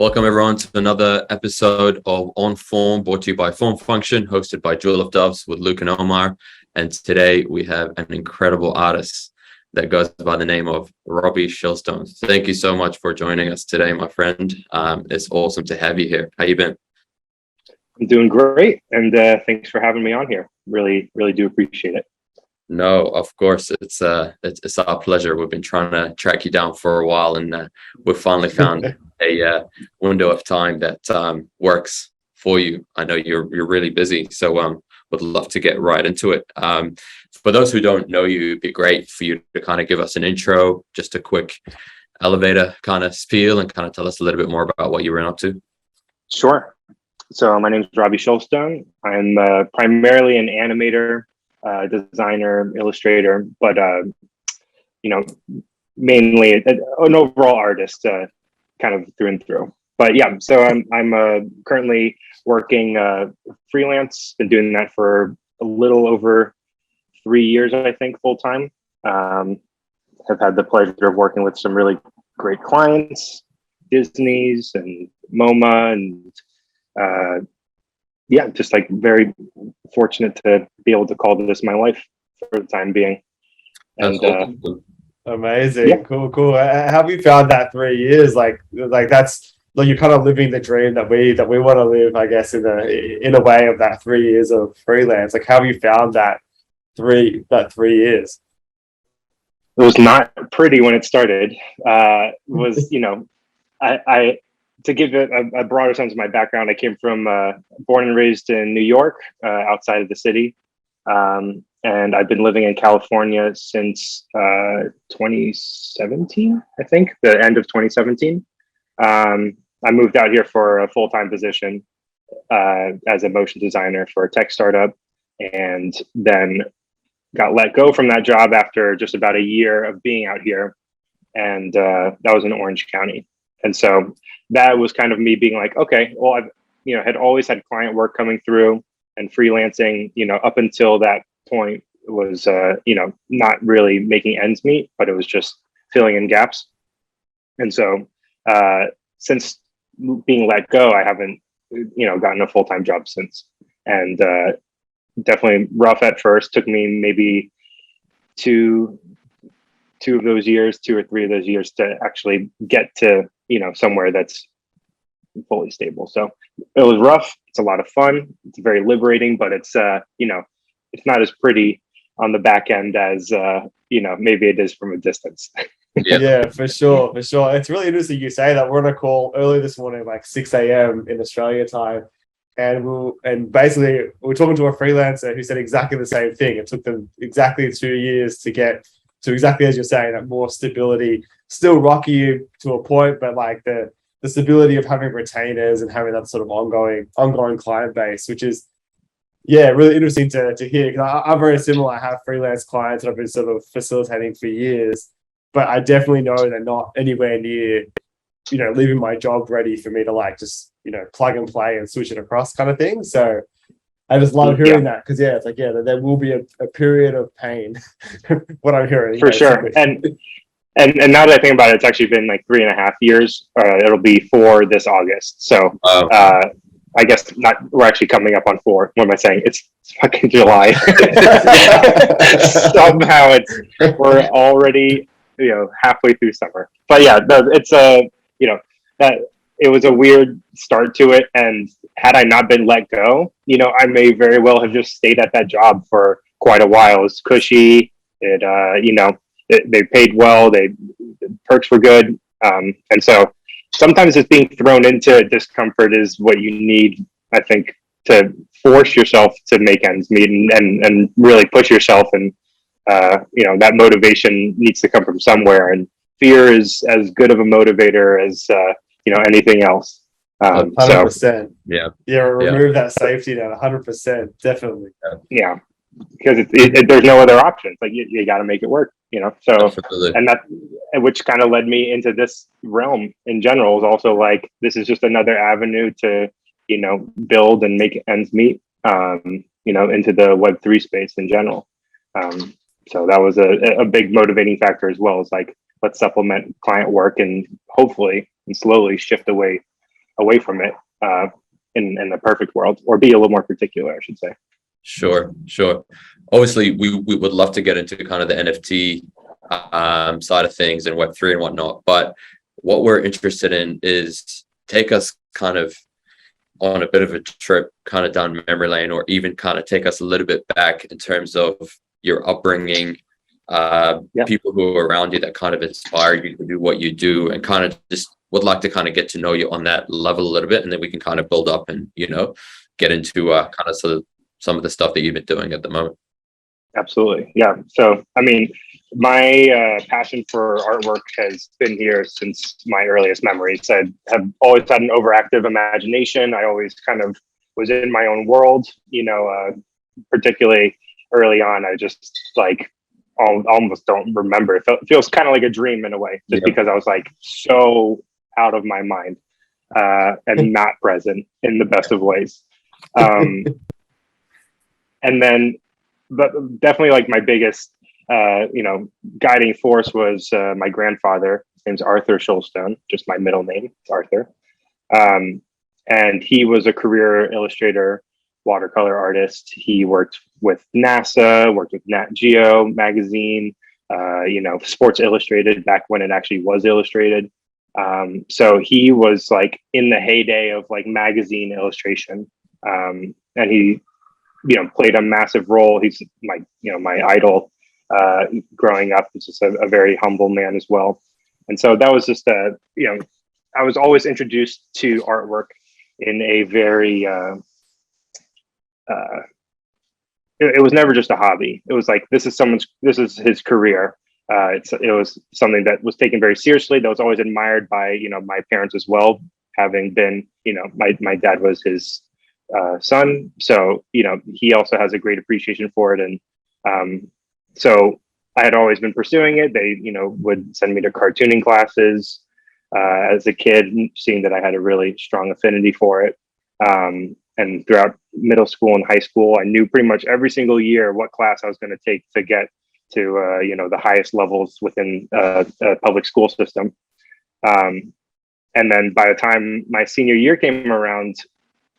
Welcome everyone to another episode of OnForm, brought to you by Formfunction, hosted by Duel of Doves with Luke and Omar. And today we have an incredible artist that goes by the name of Robbie Shilstone. Thank you so much for joining us today, my friend. It's awesome to have you here. How you been? I'm doing great, and thanks for having me on here. Really do appreciate it. No, of course, it's our pleasure. We've been trying to track you down for a while, and we've finally found a window of time that works for you. I know you're really busy, so would love to get right into it. For those who don't know you, it'd be great for you to kind of give us an intro, just a quick elevator kind of spiel, and kind of tell us a little bit more about what you were up to. Sure. So my name is Robbie Shilstone. I'm primarily an animator, designer, illustrator, but mainly an overall artist, kind of through and through. But yeah, so I'm currently working freelance. Been doing that for a little over 3 years, I think, full time. Have had the pleasure of working with some really great clients, Disney's and MoMA, and yeah, just like very fortunate to be able to call this my life for the time being. And amazing. Yeah. Cool. How have you found that 3 years? Like that's like you're kind of living the dream that we want to live, I guess, in a way of that 3 years of freelance. Like, how have you found that 3 years? it was not pretty when it started. Was I to give it a broader sense of my background, I came from born and raised in New York, outside of the city. And I've been living in California since 2017, I think, the end of 2017. I moved out here for a full-time position as a motion designer for a tech startup, and then got let go from that job after just about a year of being out here. And that was in Orange County. And so that was kind of me being like, okay, well, I've had always had client work coming through, and freelancing, up until that point was, not really making ends meet, but it was just filling in gaps. And so since being let go, I haven't, gotten a full-time job since. And definitely rough at first. Took me maybe two or 3 of those years to actually get to, somewhere that's fully stable. So it was rough. It's a lot of fun. It's very liberating, but it's, it's not as pretty on the back end as, maybe it is from a distance. Yeah, for sure. It's really interesting you say that. We're on a call early this morning, like 6 a.m. in Australia time. And basically we're talking to a freelancer who said exactly the same thing. It took them exactly 2 years to get to exactly as you're saying, that more stability, still rocky to a point, but like the stability of having retainers and having that sort of ongoing client base, which is, yeah, really interesting to hear. Because I'm very similar. I have freelance clients that I've been sort of facilitating for years, but I definitely know they're not anywhere near, leaving my job ready for me to like just, plug and play and switch it across kind of thing. So I just love hearing that, because it's like, there will be a period of pain. What I'm hearing for sure. And now that I think about it, it's actually been like 3.5 years. It'll be 4 this August. So I guess not. We're actually coming up on 4. What am I saying? It's fucking July. Somehow we're already halfway through summer. But yeah, it's that it was a weird start to it. And had I not been let go, I may very well have just stayed at that job for quite a while. It was cushy. They paid well. The perks were good. And so sometimes it's being thrown into discomfort is what you need, I think, to force yourself to make ends meet and really push yourself. And, that motivation needs to come from somewhere. And fear is as good of a motivator as, anything else. 100%. So, remove that safety net. 100%, definitely. Yeah, because there's no other options. Like you got to make it work. So absolutely. And that, which kind of led me into this realm in general, is also like this is just another avenue to build and make ends meet. Into the Web3 space in general. So that was a big motivating factor as well. As like, let's supplement client work and hopefully and slowly shift away away from it in the perfect world, or be a little more particular, I should say. Sure. Obviously, we would love to get into kind of the NFT side of things and Web3 and whatnot, but what we're interested in is take us kind of on a bit of a trip kind of down memory lane, or even kind of take us a little bit back in terms of your upbringing, people who are around you that kind of inspired you to do what you do, and kind of just would like to kind of get to know you on that level a little bit, and then we can kind of build up and, get into kind of some of the stuff that you've been doing at the moment. Absolutely. Yeah. So, I mean, my passion for artwork has been here since my earliest memories. I have always had an overactive imagination. I always kind of was in my own world, particularly early on. I just almost don't remember. It feels kind of like a dream in a way, just because I was like so out of my mind and not present in the best of ways. And then, but definitely like my biggest, guiding force was my grandfather. His name's Arthur Shilstone, just my middle name, Arthur. And he was a career illustrator, watercolor artist. He worked with NASA, worked with Nat Geo magazine, Sports Illustrated back when it actually was illustrated. So he was like in the heyday of like magazine illustration. And he, played a massive role. He's my idol growing up. He's just a very humble man as well. And so that was just I was always introduced to artwork in a very, it was never just a hobby. It was like, this is his career. It was something that was taken very seriously. That was always admired by, my parents as well, having been, my dad was his son. So, he also has a great appreciation for it. And so I had always been pursuing it. They, would send me to cartooning classes as a kid, seeing that I had a really strong affinity for it. And throughout middle school and high school, I knew pretty much every single year what class I was going to take to get to, the highest levels within a public school system. And then by the time my senior year came around,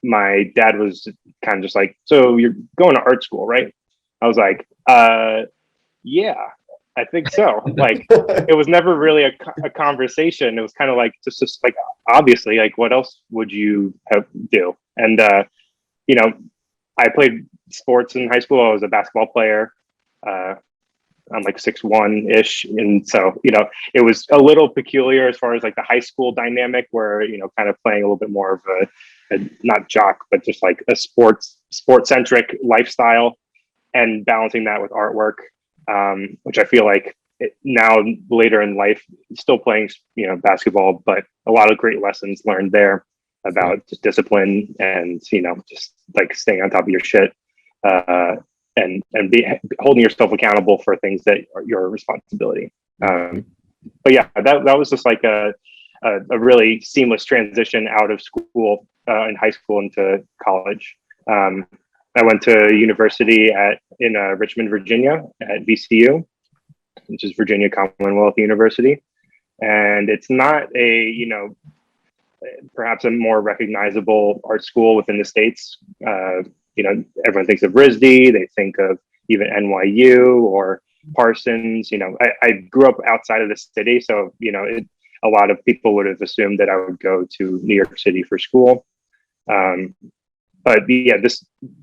my dad was kind of just like, so you're going to art school, right? I was like, yeah, I think so. Like, it was never really a conversation. It was kind of like, just like, obviously, like, what else would you do? And, I played sports in high school. I was a basketball player. I'm like 6'1" and so it was a little peculiar as far as like the high school dynamic, where kind of playing a little bit more of a not jock, but just like a sports centric lifestyle, and balancing that with artwork, which I feel like now later in life, still playing basketball, but a lot of great lessons learned there about just discipline and just like staying on top of your shit. And holding yourself accountable for things that are your responsibility. But yeah, that was just like a really seamless transition out of school in high school into college. I went to university in Richmond, Virginia at VCU, which is Virginia Commonwealth University. And it's not perhaps a more recognizable art school within the States. Everyone thinks of RISD, they think of even NYU or Parsons. I grew up outside of the city, so a lot of people would have assumed that I would go to New York City for school. But yeah,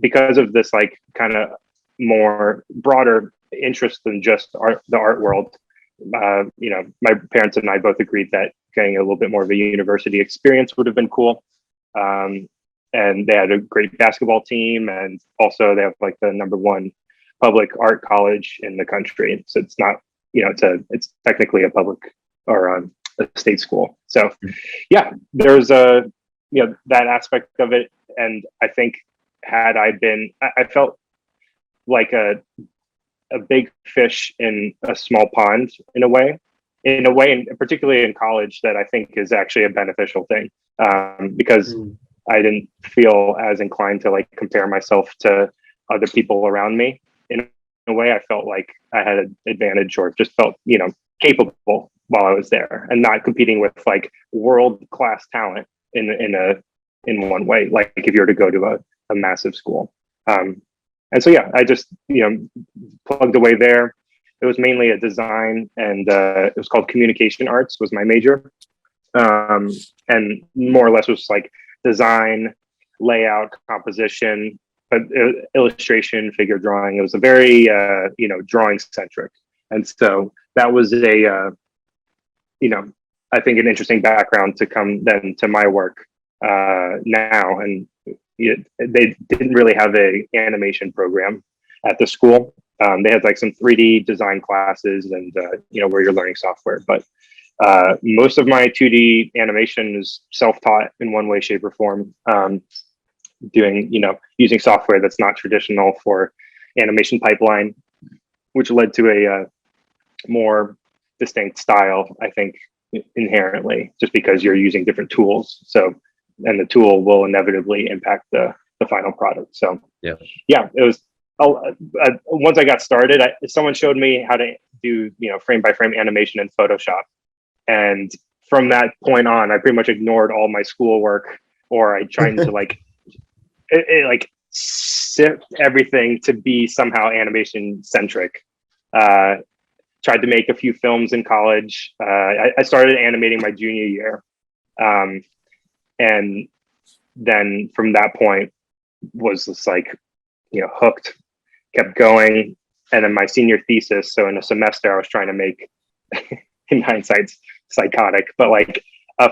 because of this like kind of more broader interest than just the art world, my parents and I both agreed that getting a little bit more of a university experience would have been cool. And they had a great basketball team, and also they have like the #1 public art college in the country. So it's not, it's technically a public or a state school. So yeah, there's that aspect of it. And I think had I felt like a big fish in a small pond in a way, and particularly in college, that I think is actually a beneficial thing, because I didn't feel as inclined to like compare myself to other people around me. In a way, I felt like I had an advantage, or just felt, capable while I was there, and not competing with like world-class talent. in one way, like if you were to go to a massive school. And so yeah, I just plugged away there. It was mainly a design, and it was called communication arts was my major, and more or less was like design, layout, composition, but illustration, figure drawing. It was a very drawing centric, and so that was a I think an interesting background to come then to my work now. And they didn't really have a animation program at the school. They had like some 3D design classes and where you're learning software, but most of my 2D animation is self-taught in one way, shape, or form. Doing using software that's not traditional for animation pipeline, which led to a more distinct style, I think, inherently, just because you're using different tools. So, and the tool will inevitably impact the final product. So yeah, it was. Once I got started, someone showed me how to do frame by frame animation in Photoshop, and from that point on, I pretty much ignored all my schoolwork, or I tried to like sift everything to be somehow animation centric. Tried to make a few films in college. I started animating my junior year, and then from that point was just like hooked. Kept going, and then my senior thesis. So in a semester, I was trying to make, in hindsight, psychotic, but like a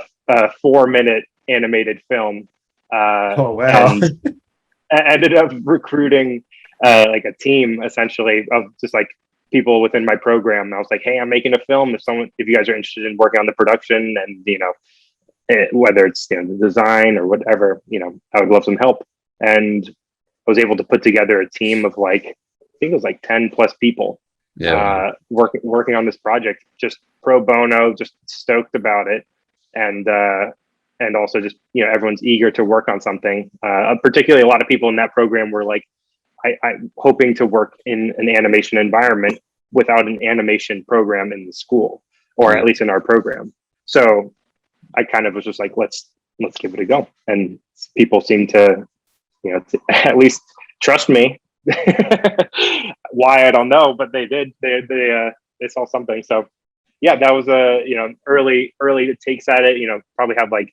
4-minute animated film. Oh wow! And I ended up recruiting like a team essentially of just like people within my program. And I was like, hey, I'm making a film. If you guys are interested in working on the production and whether it's the design or whatever, I would love some help. And I was able to put together a team of like, I think it was like 10 plus people working on this project, just pro bono, just stoked about it. And also just, everyone's eager to work on something. Particularly a lot of people in that program were like, I'm hoping to work in an animation environment without an animation program in the school, or at least in our program. So I kind of was just like, let's give it a go. And people seem to, to at least trust me. Why, I don't know, but they did. They saw something. So yeah, that was early takes at it. Probably have like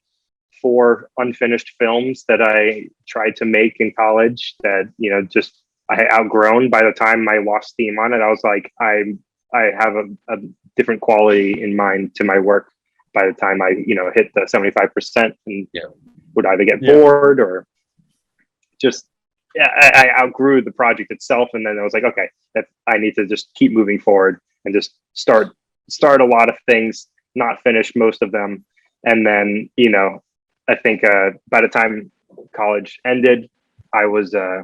4 unfinished films that I tried to make in college that just I had outgrown. By the time I lost steam on it, I was like, I have a different quality in mind to my work by the time I hit the 75%, and would either get bored or just I outgrew the project itself. And then I was like, okay, I need to just keep moving forward and just start a lot of things, not finish most of them. And then, I think by the time college ended, I was I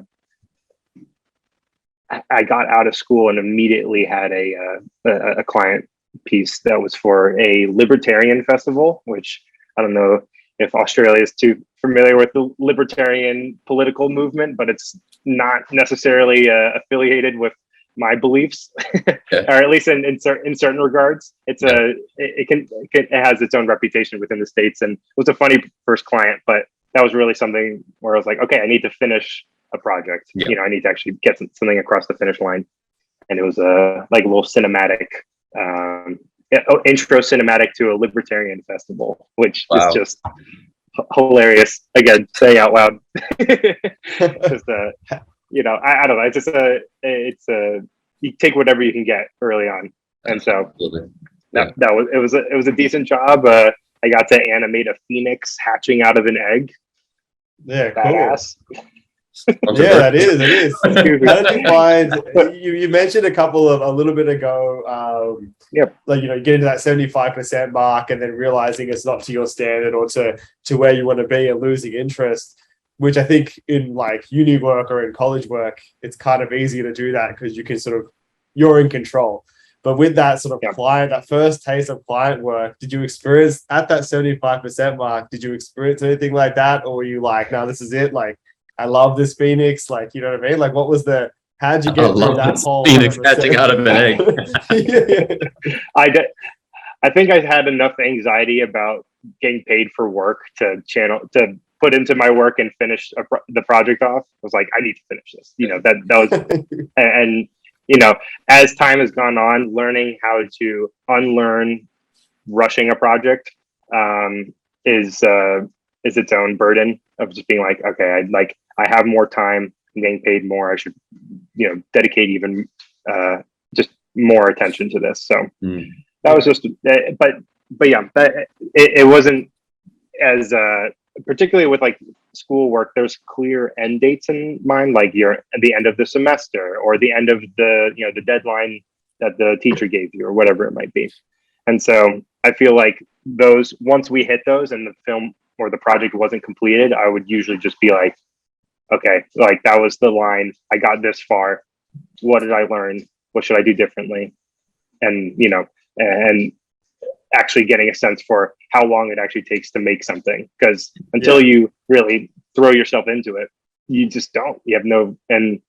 got out of school and immediately had a client piece that was for a libertarian festival, which I don't know if Australia is too familiar with the libertarian political movement, but it's not necessarily affiliated with my beliefs, or at least in certain regards. It's it has its own reputation within the States, and it was a funny first client, but that was really something where I was like, okay, I need to finish a project. I need to actually get something across the finish line. And it was like a little cinematic intro cinematic to a libertarian festival, which is just hilarious. Again, saying out loud. Just I don't know. It's just you take whatever you can get early on, and so it was a decent job. I got to animate a phoenix hatching out of an egg. Yeah, badass. Cool. Yeah, it is. How did you find? You mentioned a little bit ago. Like get into that 75% mark, and then realizing it's not to your standard or to where you want to be, and losing interest. Which I think in like uni work or in college work, it's kind of easy to do that because you can you're in control. But with that sort of client, that first taste of client work, did you experience at that 75% mark? Did you experience anything like that, or were you like, no, this is it? Like, I love this phoenix. Like, you know what I mean? Like, what was how'd you get through that whole phoenix hatching out of an egg? I think I had enough anxiety about getting paid for work to put into my work and finish the project off. I was like, I need to finish this. That was, and as time has gone on, learning how to unlearn rushing a project is its own burden of just being like, okay, I have more time, I'm getting paid more. I should, dedicate even just more attention to this. So that was just, but yeah, it wasn't as particularly with like schoolwork. There's clear end dates in mind, like you're at the end of the semester or the end of the deadline that the teacher gave you or whatever it might be. And so I feel like those, once we hit those and the film or the project wasn't completed, I would usually just be like, okay, like that was the line. I got this far. What did I learn? What should I do differently? And, and actually getting a sense for how long it actually takes to make something. Because until you really throw yourself into it, you just don't. You have no, and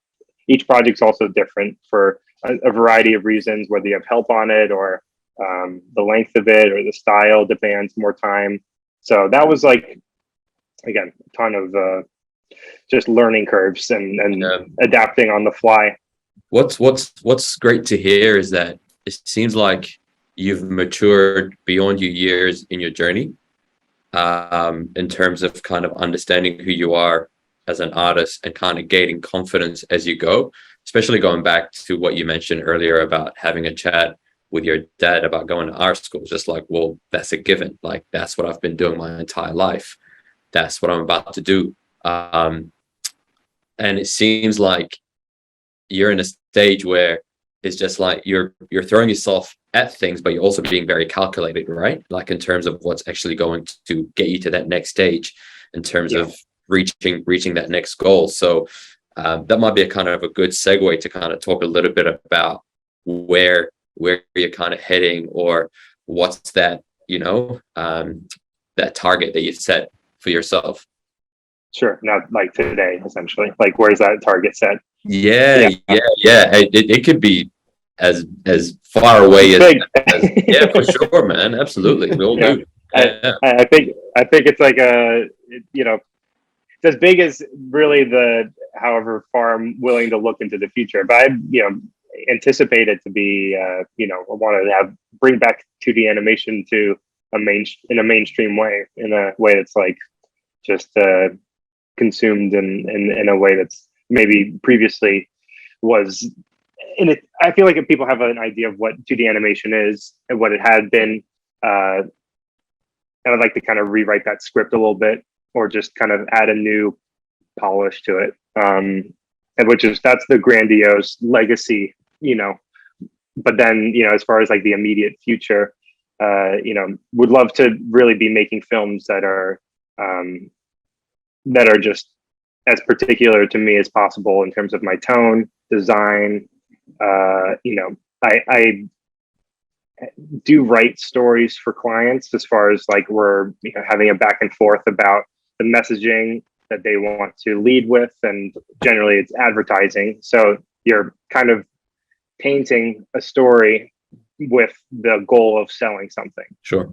each project's also different for a variety of reasons, whether you have help on it or the length of it or the style demands more time. So that was like, again, a ton of just learning curves and adapting on the fly. What's great to hear is that it seems like you've matured beyond your years in your journey, in terms of kind of understanding who you are as an artist and kind of gaining confidence as you go, especially going back to what you mentioned earlier about having a chat with your dad about going to art school. Just like, well, that's a given. Like, that's what I've been doing my entire life. That's what I'm about to do. And it seems like you're in a stage where it's just like you're throwing yourself at things, but you're also being very calculated, right? Like in terms of what's actually going to get you to that next stage, in terms of reaching that next goal. So that might be a kind of a good segue to kind of talk a little bit about where you're kind of heading, or what's that, that target that you set for yourself. Sure. Not like today, essentially. Like, where's that target set? Yeah. It could be as far away as yeah, for sure, man. Absolutely, we all do. I think it's like it's as big as really however far I'm willing to look into the future. But I anticipate it to be I want to bring back 2D animation to in a mainstream way, in a way that's like just consumed in a way that's maybe previously was. And I feel like if people have an idea of what 2D animation is and what it had been, and I'd like to kind of rewrite that script a little bit, or just kind of add a new polish to it. And that's the grandiose legacy, but then, as far as like the immediate future, would love to really be making films that are just as particular to me as possible in terms of my tone, design. I do write stories for clients, as far as like we're having a back and forth about the messaging that they want to lead with, and generally it's advertising. So you're kind of painting a story with the goal of selling something. Sure.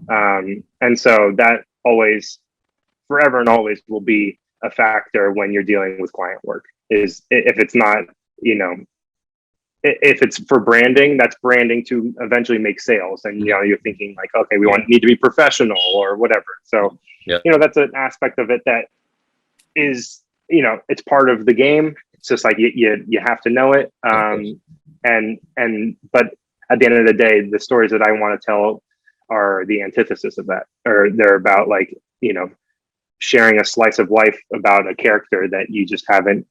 And so that always, forever and always, will be a factor when you're dealing with client work. Is if it's not, if it's for branding, that's branding to eventually make sales. And, you're thinking like, okay, we need to be professional or whatever. So, that's an aspect of it that is, it's part of the game. It's just like, you have to know it. But at the end of the day, the stories that I want to tell are the antithesis of that, or they're about like, sharing a slice of life about a character that you just haven't,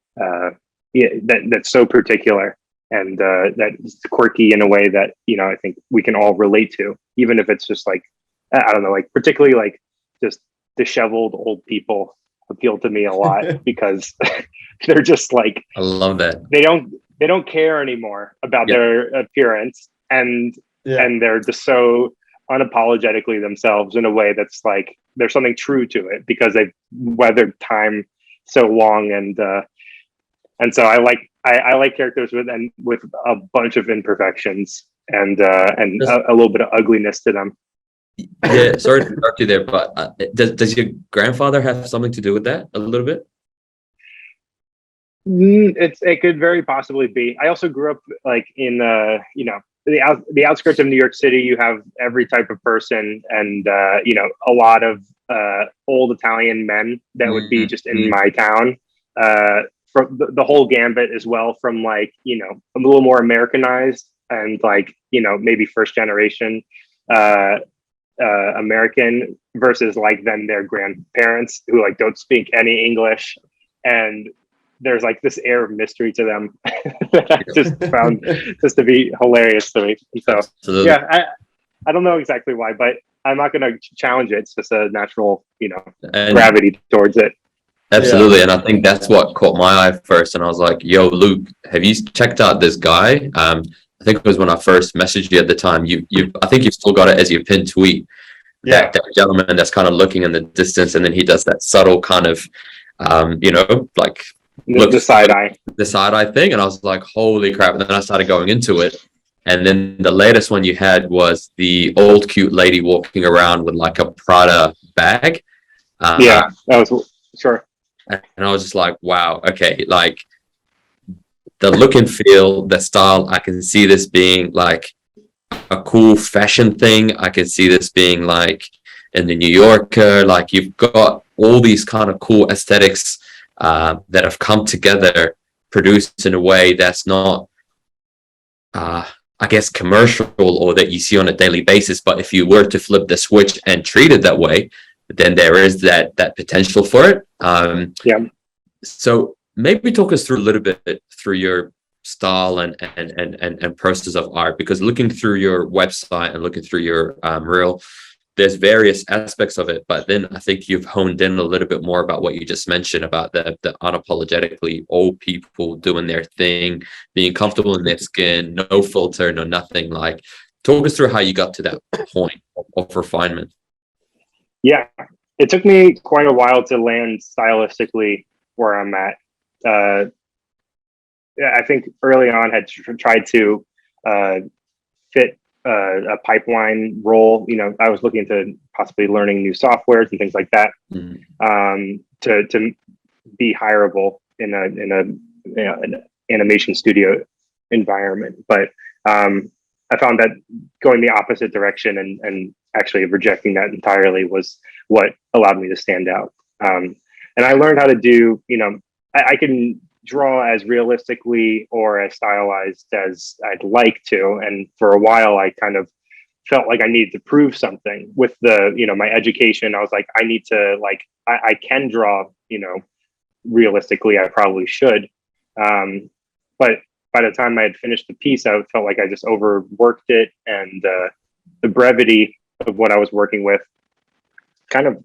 that's so particular. And that's quirky in a way that, I think we can all relate to, even if it's just like, I don't know, like particularly like just disheveled old people appeal to me a lot because they're just like, I love that. They don't care anymore about their appearance, and they're just so unapologetically themselves in a way that's like, there's something true to it because they've weathered time so long. And so I like characters with a bunch of imperfections and a little bit of ugliness to them. Yeah, sorry to interrupt you there, but does your grandfather have something to do with that a little bit? It could very possibly be. I also grew up like in the outskirts of New York City. You have every type of person, and a lot of old Italian men that would be just in my town. From the whole gambit as well, from like a little more Americanized and like maybe first generation American versus like then their grandparents who like don't speak any English, and there's like this air of mystery to them that I just found just to be hilarious to me. So Absolutely. yeah, I don't know exactly why, but I'm not going to challenge it. It's just a natural, And gravity towards it. absolutely. And I think that's what caught my eye first. And I was like, yo, Luke, have you checked out this guy? I think it was when I first messaged you at the time. I think you've still got it as your pinned tweet. Yeah. That gentleman that's kind of looking in the distance, and then he does that subtle kind of, like The side eye. the side eye thing. And I was like, holy crap. And then I started going into it. And then the latest one you had was the old cute lady walking around with like a Prada bag. Yeah, that was sure. And I was just like, wow, okay, like the look and feel, the style, I can see this being like a cool fashion thing. I can see this being like in the New Yorker, like you've got all these kind of cool aesthetics that have come together, produced in a way that's not, I guess, commercial or that you see on a daily basis. But if you were to flip the switch and treat it that way, then there is that potential for it. Yeah. So maybe talk us through a little bit through your style and process of art, because looking through your website and looking through your reel, there's various aspects of it, but then I think you've honed in a little bit more about what you just mentioned about the unapologetically old people doing their thing, being comfortable in their skin, no filter, no nothing. Like, talk us through how you got to that point of refinement. Yeah, it took me quite a while to land stylistically where I'm at. I think early on had tried to fit a pipeline role. I was looking to possibly learning new softwares and things like that to be hireable in an animation studio environment. But I found that going the opposite direction and actually rejecting that entirely was what allowed me to stand out. And I learned how to do, I can draw as realistically or as stylized as I'd like to. And for a while, I kind of felt like I needed to prove something with my education. I was like, I need to I can draw, realistically, I probably should. But by the time I had finished the piece, I felt like I just overworked it, and the brevity of what I was working with kind of,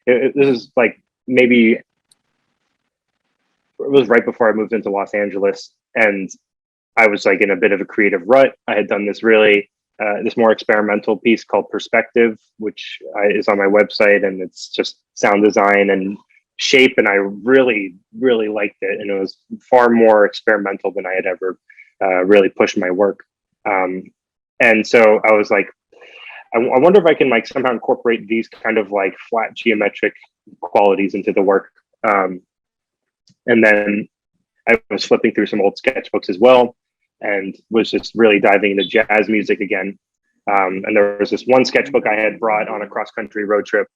this is like maybe it was right before I moved into Los Angeles, and I was like in a bit of a creative rut. I had done this really, this more experimental piece called Perspective, which is on my website, and it's just sound design and shape, and I really, really liked it, and it was far more experimental than I had ever really pushed my work. And so I was like, I wonder if I can like somehow incorporate these kind of like flat geometric qualities into the work. And then I was flipping through some old sketchbooks as well, and was just really diving into jazz music again. And there was this one sketchbook I had brought on a cross-country road trip,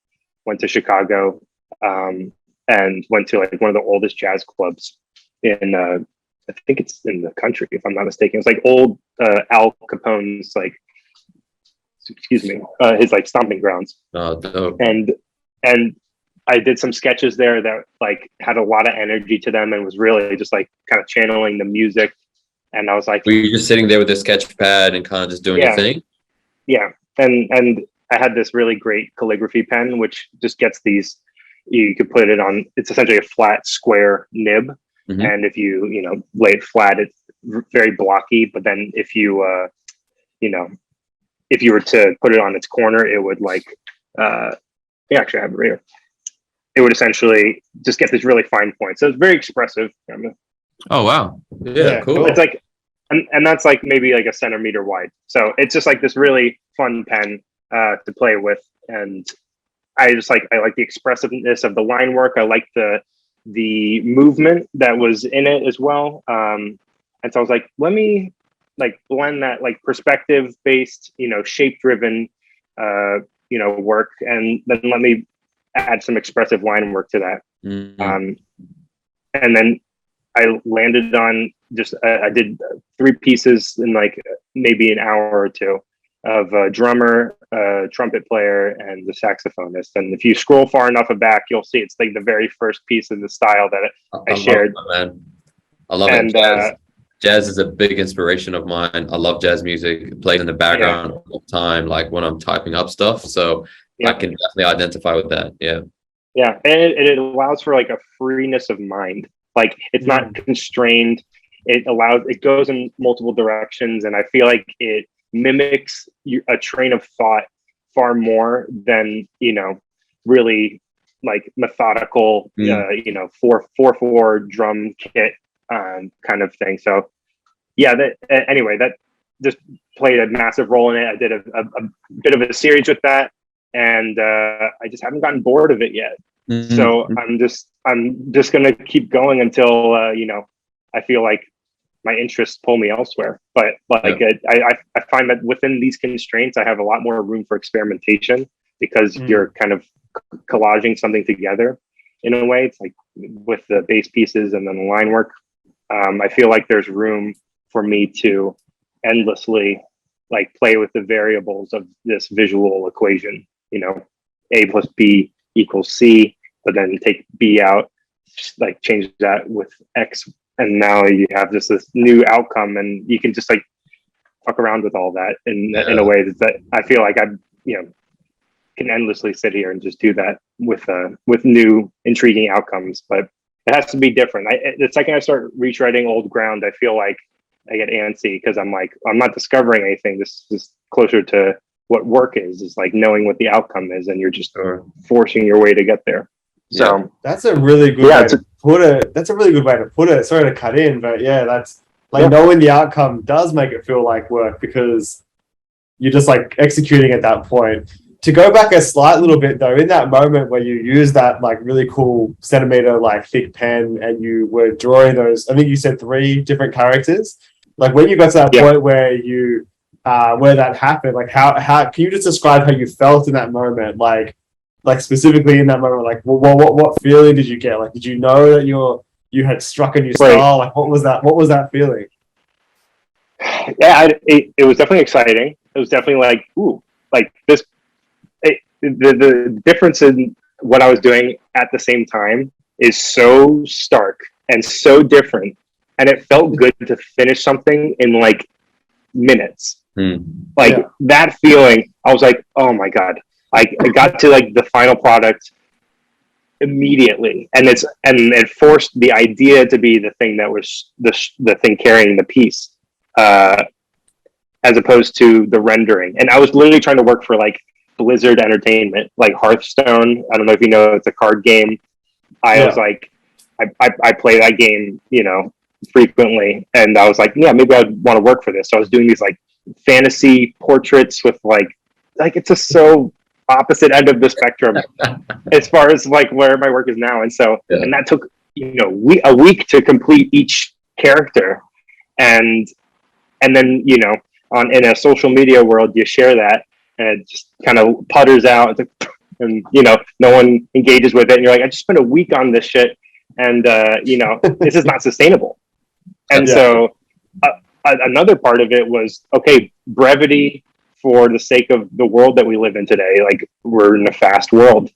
went to Chicago, and went to like one of the oldest jazz clubs in, I think it's in the country, if I'm not mistaken. It's like old Al Capone's, like, excuse me, his like stomping grounds. Oh, dope. And I did some sketches there that like had a lot of energy to them and was really just like kind of channeling the music. And I was like, were you just sitting there with a sketch pad and kind of just doing your thing? Yeah. And I had this really great calligraphy pen, which just gets these, you could put it on, it's essentially a flat square nib. Mm-hmm. And if you lay it flat, it's very blocky. But then if you, if you were to put it on its corner, it would like, actually I have it right here. It would essentially just get this really fine point. So it's very expressive. Oh, wow. Yeah, cool. It's like, and that's like maybe like a centimeter wide. So it's just like this really fun pen. to play with, and I like the expressiveness of the line work. I like the movement that was in it as well. And so I was like, let me like blend that like perspective based, shape driven, work, and then let me add some expressive line work to that. Mm-hmm. And then I landed on I did 3 pieces in like maybe an hour or two of a drummer, a trumpet player, and the saxophonist. And if you scroll far enough back, you'll see it's like the very first piece in the style that I shared. Love that, man. I love it. Jazz is a big inspiration of mine. I love jazz music. Played in the background all the time, like when I'm typing up stuff. So I can definitely identify with that. Yeah. Yeah, and it allows for like a freeness of mind. Like it's not constrained. It goes in multiple directions, and I feel like it mimics a train of thought far more than really like methodical 4/4 drum kit kind of thing. So yeah, that just played a massive role in it. I did a bit of a series with that, and I just haven't gotten bored of it yet. Mm-hmm. So I'm just gonna keep going until I feel like my interests pull me elsewhere. But I find that within these constraints, I have a lot more room for experimentation because you're kind of collaging something together in a way. It's like with the bass pieces and then the line work. I feel like there's room for me to endlessly like play with the variables of this visual equation. A plus B equals C, but then take B out, like change that with X, and now you have just this new outcome, and you can just like fuck around with all that in a way that I feel like I can endlessly sit here and just do that with new intriguing outcomes. But it has to be different. The second I start retreading old ground, I feel like I get antsy because I'm like, I'm not discovering anything. This is closer to what work is like knowing what the outcome is, and you're just forcing your way to get there. So that's a really good way to put it. That's a really good way to put it. Sorry to cut in, but that's like knowing the outcome does make it feel like work because you're just like executing at that point. To go back a slight little bit though, in that moment where you use that like really cool centimeter like thick pen and you were drawing those, I think you said 3 different characters. Like when you got to that point where you where that happened, like how can you just describe how you felt in that moment, like specifically in that moment, like what feeling did you get? Like did you know that you had struck a new style? Like what was that feeling? Yeah, it was definitely exciting. It was definitely like, ooh, like this. The difference in what I was doing at the same time is so stark and so different, and it felt good to finish something in like minutes. That feeling, I was like, oh my god, I got to like the final product immediately, and it forced the idea to be the thing that was the thing carrying the piece, as opposed to the rendering. And I was literally trying to work for like Blizzard Entertainment, like Hearthstone. I don't know if you know, it's a card game. I was like, I play that game, frequently, and I was like, yeah, maybe I'd want to work for this. So I was doing these like fantasy portraits with like it's just so opposite end of the spectrum as far as like where my work is now. And so and that took a week to complete each character, and then in a social media world you share that and it just kind of putters out, and no one engages with it, and you're like, I just spent a week on this shit, and this is not sustainable. And so another part of it was, okay, brevity for the sake of the world that we live in today. Like we're in a fast world,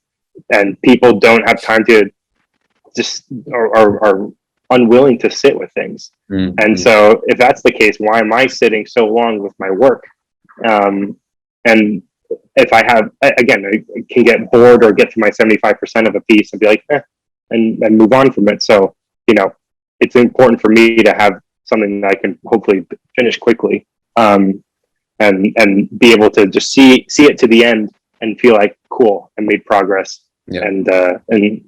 and people don't have time to just are unwilling to sit with things. And so if that's the case, why am I sitting so long with my work? And if I have, again, I can get bored or get to my 75% of a piece and be like, and move on from it. So, it's important for me to have something that I can hopefully finish quickly, and be able to just see it to the end and feel like, cool, I made progress, and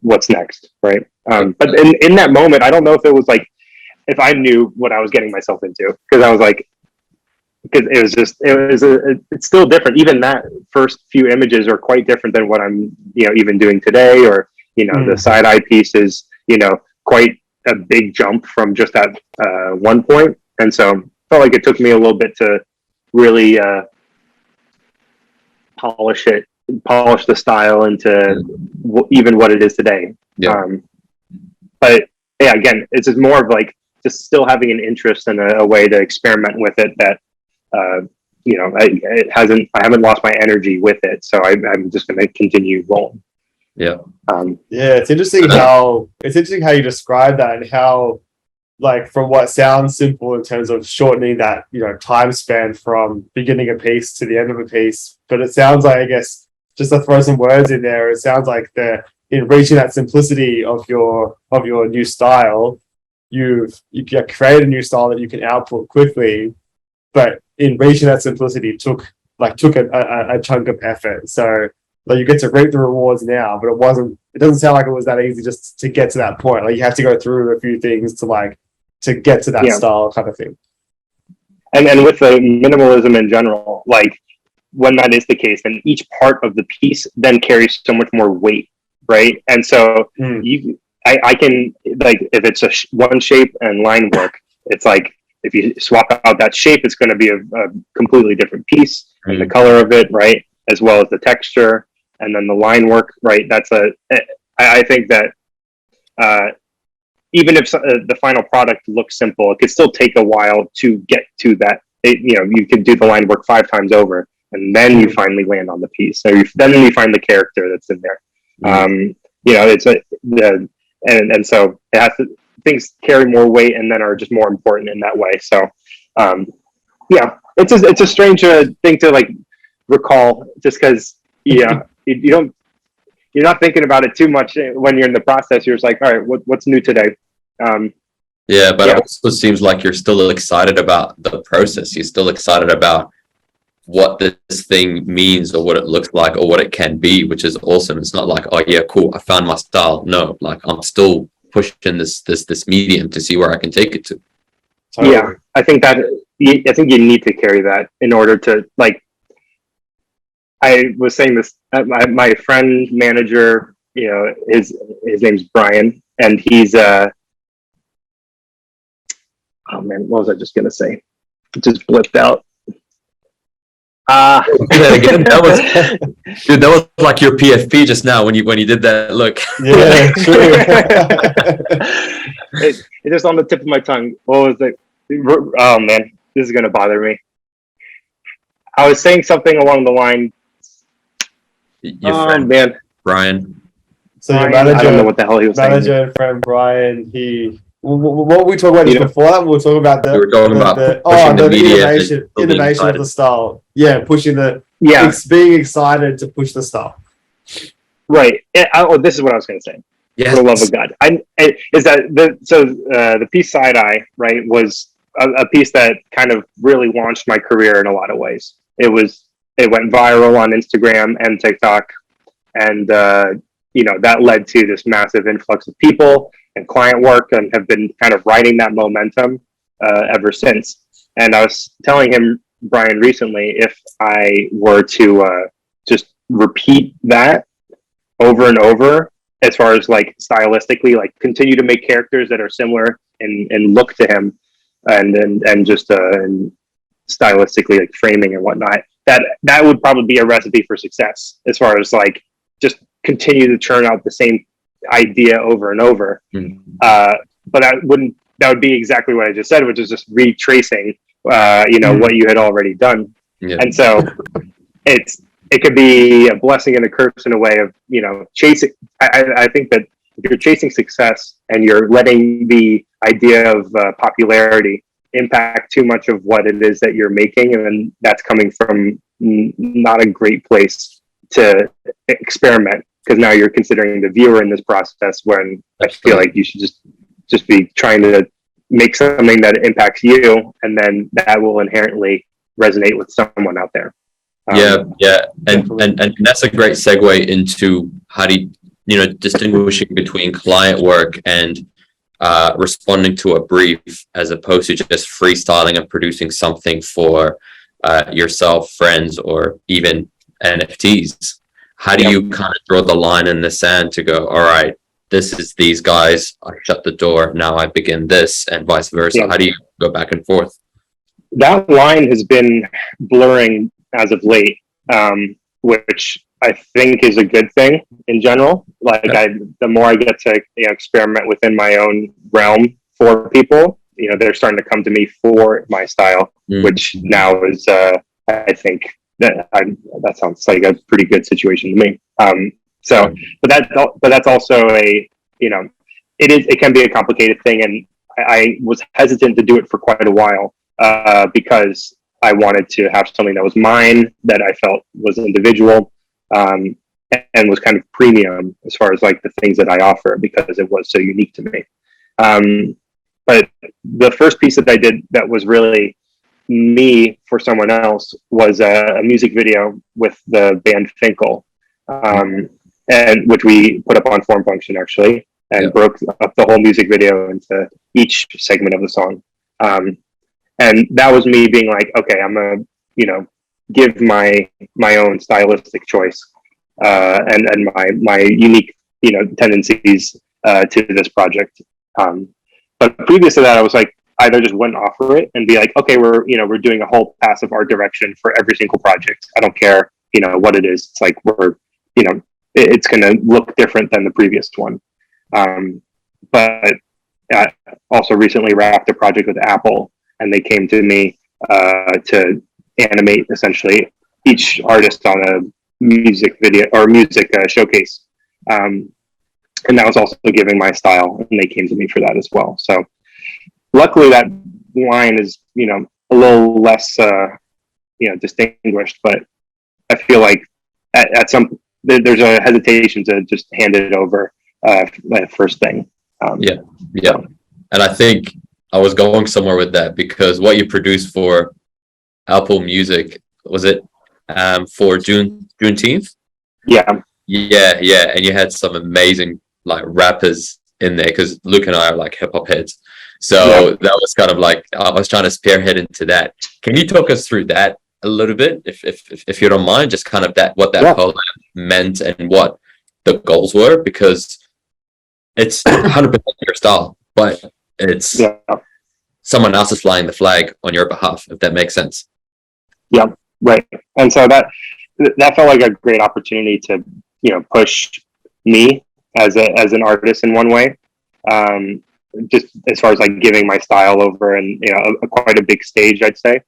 what's next, right? But in that moment, I don't know if it was like, if I knew what I was getting myself into, because I was like, because it's still different. Even that first few images are quite different than what I'm, even doing today, or, the side eye piece is, quite a big jump from just that one point. And so I felt like it took me a little bit to really polish the style into even what it is today. Yeah. But yeah, again, it's just more of like just still having an interest and a way to experiment with it that, I haven't lost my energy with it. So I'm just going to continue rolling. Yeah. It's interesting how you describe that, and how, like, from what sounds simple in terms of shortening that, time span from beginning a piece to the end of a piece, but it sounds like, I guess, just to throw some words in there, it sounds like in reaching that simplicity of your new style, you created a new style that you can output quickly, but in reaching that simplicity took a chunk of effort. So, like, you get to reap the rewards now, but it doesn't sound like it was that easy just to get to that point. Like, you have to go through a few things to get to that style kind of thing. And with the minimalism in general, like, when that is the case, then each part of the piece then carries so much more weight, right? And so I can, like, if it's one shape and line work, it's like, if you swap out that shape, it's going to be a completely different piece, and the color of it, right, as well as the texture, and then the line work, right? I think that even if the final product looks simple, it could still take a while to get to that. You could do the line work 5 times over, and then you finally land on the piece. So then you find the character that's in there. And so it has to, things carry more weight and then are just more important in that way. So, it's a strange thing to, like, recall, just because, you're not thinking about it too much when you're in the process. You're just like, all right, what's new today? But it also seems like you're still excited about the process. You're still excited about what this thing means, or what it looks like, or what it can be, which is awesome. It's not like, oh yeah, cool, I found my style. No, like, I'm still pushing this medium to see where I can take it to. Totally. Yeah, I think you need to carry that in order to, like, I was saying this, my friend manager, his name's Brian, and he's oh man, what was I just gonna say? It just blipped out. Again, that was like your PFP just now when you did that look. Yeah, true. It's just on the tip of my tongue. What was it? Oh man, this is gonna bother me. I was saying something along the line. Your friend, man, Brian. So your manager, I don't know what the hell he was saying. Manager and friend Brian, what were we talking about before that? We were talking about we were talking about pushing the media innovation of the style. Yeah, pushing being excited to push the style. Right. This is what I was going to say. Yes. For the love of God, the piece Side Eye, right, was a piece that kind of really launched my career in a lot of ways. It went viral on Instagram and TikTok, and that led to this massive influx of people and client work, and have been kind of riding that momentum ever since. And I was telling him, Brian, recently, if I were to just repeat that over and over, as far as, like, stylistically, like, continue to make characters that are similar in look to him, and just and stylistically, like, framing and whatnot, that would probably be a recipe for success, as far as, like, just continue to churn out the same idea over and over. But that would be exactly what I just said, which is just retracing what you had already done. And so it could be a blessing and a curse in a way of, chasing. I think that if you're chasing success and you're letting the idea of popularity impact too much of what it is that you're making, and then that's coming from not a great place to experiment, because now you're considering the viewer in this process, when I feel like you should just be trying to make something that impacts you, and then that will inherently resonate with someone out there. And that's a great segue into how do you distinguishing between client work and responding to a brief, as opposed to just freestyling and producing something for yourself, friends, or even NFTs? How do you kind of draw the line in the sand to go, all right, this is these guys, I shut the door, now I begin this, and vice versa? How do you go back and forth? That line has been blurring as of late, which I think is a good thing in general. Like, the more I get to experiment within my own realm for people, they're starting to come to me for my style, which now is, I think that sounds like a pretty good situation to me. But that's also it can be a complicated thing, and I was hesitant to do it for quite a while, because I wanted to have something that was mine, that I felt was individual, and was kind of premium as far as like the things that I offer, because it was so unique to me. But the first piece that I did that was really me for someone else was a music video with the band Finkel, and which we put up on Formfunction actually, and broke up the whole music video into each segment of the song. And that was me being like, okay, I'm gonna, give my own stylistic choice, and my unique, tendencies, to this project. But previous to that, I was like, either just wouldn't offer it and be like, okay, we're doing a whole passive art direction for every single project. I don't care, what it is. It's like, it's going to look different than the previous one. But I also recently wrapped a project with Apple, and they came to me to animate essentially each artist on a music video or music showcase. And that was also giving my style, and they came to me for that as well. So luckily that line is, a little less, distinguished, but I feel like at some, there's a hesitation to just hand it over first thing. Yeah. And I think I was going somewhere with that, because what you produced for Apple Music, was it for Juneteenth? Yeah. And you had some amazing like rappers in there, because Luke and I are like hip hop heads, so that was kind of like, I was trying to spearhead into that. Can you talk us through that a little bit, if you don't mind, just kind of what that collab meant and what the goals were, because it's 100% your style, but it's someone else is flying the flag on your behalf, if that makes sense. Yeah, right. And so that felt like a great opportunity to push me as an artist in one way, just as far as like giving my style over, and quite a big stage, I'd say.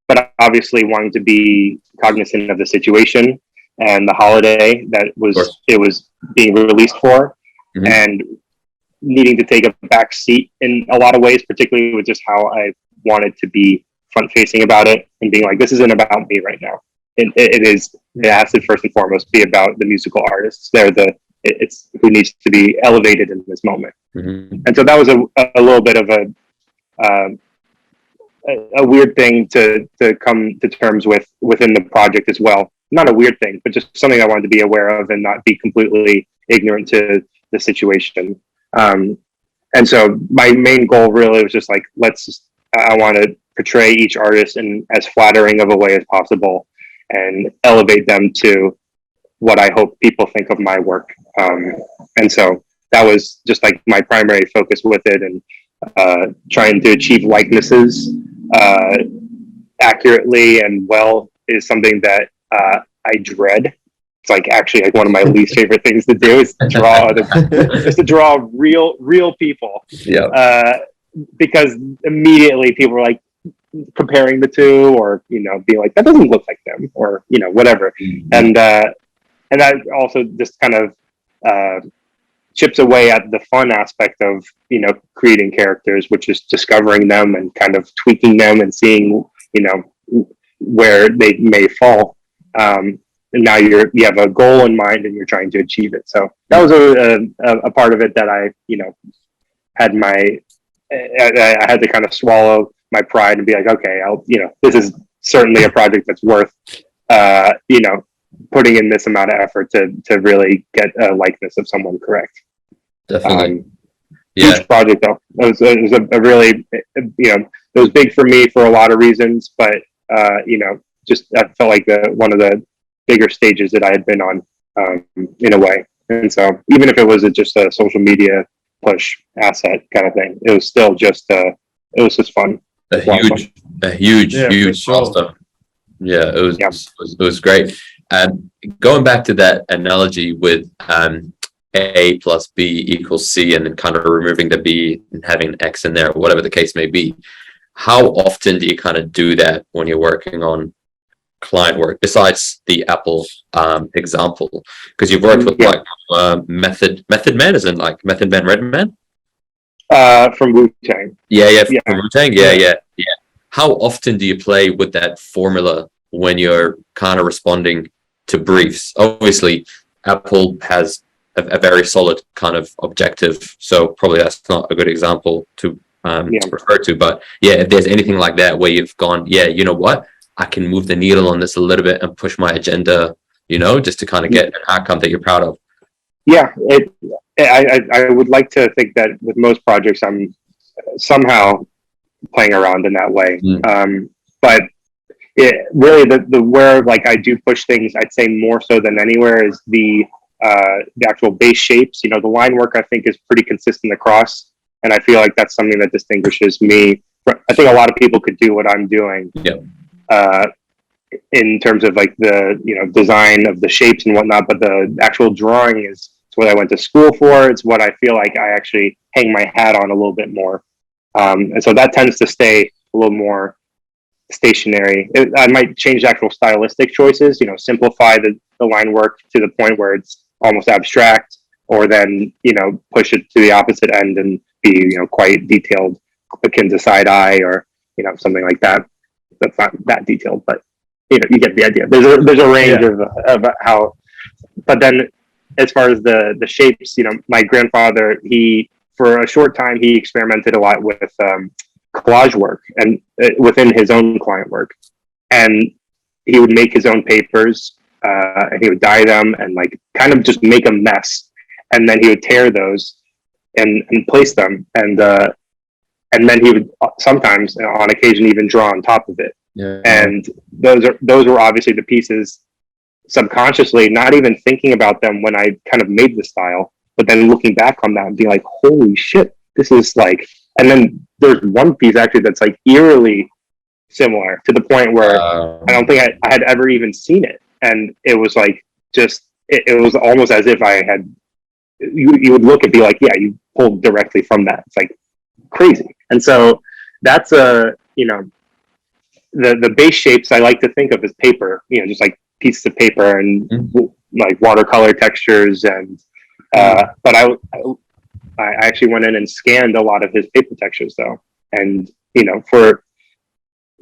But obviously wanting to be cognizant of the situation and the holiday that it was being released for, and needing to take a back seat in a lot of ways, particularly with just how I wanted to be front facing about it, and being like, this isn't about me right now. It has to first and foremost be about the musical artists. It's who needs to be elevated in this moment. And so that was a little bit of a weird thing to come to terms with within the project as well. Not a weird thing, but just something I wanted to be aware of and not be completely ignorant to the situation. And so my main goal really was just like, I want to portray each artist in as flattering of a way as possible, and elevate them to what I hope people think of my work. And so that was just like my primary focus with it, and trying to achieve likenesses accurately and well is something that I dread. It's like actually like one of my least favorite things to do is to draw real people. Because immediately people are like comparing the two, or being like, that doesn't look like them, or whatever. And that also just kind of chips away at the fun aspect of creating characters, which is discovering them and kind of tweaking them and seeing where they may fall. And now you have a goal in mind and you're trying to achieve it. So that was a part of it that I had I had to kind of swallow my pride and be like, okay, this is certainly a project that's worth putting in this amount of effort to really get a likeness of someone correct. Definitely. Huge project though. It was a really, was big for me for a lot of reasons, but just I felt like one of the bigger stages that I had been on, in a way. And so even if it was just a social media push asset kind of thing, it was still just it was just fun. A huge milestone. Yeah, it was great. And going back to that analogy with A plus B equals C, and then kind of removing the B and having X in there, whatever the case may be, how often do you kind of do that when you're working on client work, besides the Apple example? Because you've worked with like Method Man, isn't like Method Man Redman? From Wu-Tang. From Wu-Tang. Yeah. How often do you play with that formula when you're kind of responding to briefs? Obviously, Apple has a very solid kind of objective, so probably that's not a good example to refer to. But if there's anything like that where you've gone, you know what, I can move the needle on this a little bit and push my agenda, just to kind of get an outcome that you're proud of. Yeah, I would like to think that with most projects, I'm somehow playing around in that way. But it really, the where like I do push things, I'd say more so than anywhere, is the actual base shapes. The line work I think is pretty consistent across, and I feel like that's something that distinguishes me. I think a lot of people could do what I'm doing. In terms of like the design of the shapes and whatnot, but the actual drawing is what I went to school for. It's what I feel like I actually hang my hat on a little bit more, and so that tends to stay a little more stationary. I might change the actual stylistic choices, simplify the line work to the point where it's almost abstract, or then push it to the opposite end and be quite detailed, akin to side eye, or something like that. That's not that detailed, but you get the idea. There's a range of how. But then, as far as the shapes, my grandfather, for a short time he experimented a lot with collage work and within his own client work, and he would make his own papers, and he would dye them and like kind of just make a mess, and then he would tear those and place them, and then he would sometimes, on occasion, even draw on top of it. And those were obviously the pieces subconsciously, not even thinking about them when I kind of made the style, but then looking back on that and being like, holy shit, this is like. And then there's one piece actually that's like eerily similar, to the point where I don't think I had ever even seen it, and it was like it was almost as if I had. You would look and be like, you pulled directly from that. It's like crazy. And so that's the base shapes I like to think of as paper, just like pieces of paper and like watercolor textures, and but I actually went in and scanned a lot of his paper textures though, and for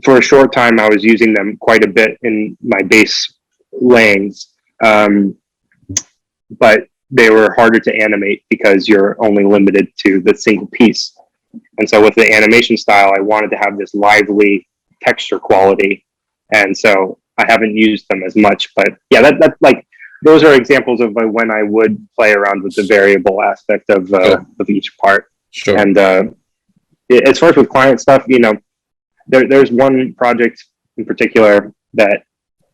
a short time I was using them quite a bit in my base layings, but they were harder to animate because you're only limited to the single piece. And so with the animation style, I wanted to have this lively texture quality, and so I haven't used them as much. But that's like, those are examples of when I would play around with the variable aspect of each part. Sure. And as far as with client stuff, there's one project in particular that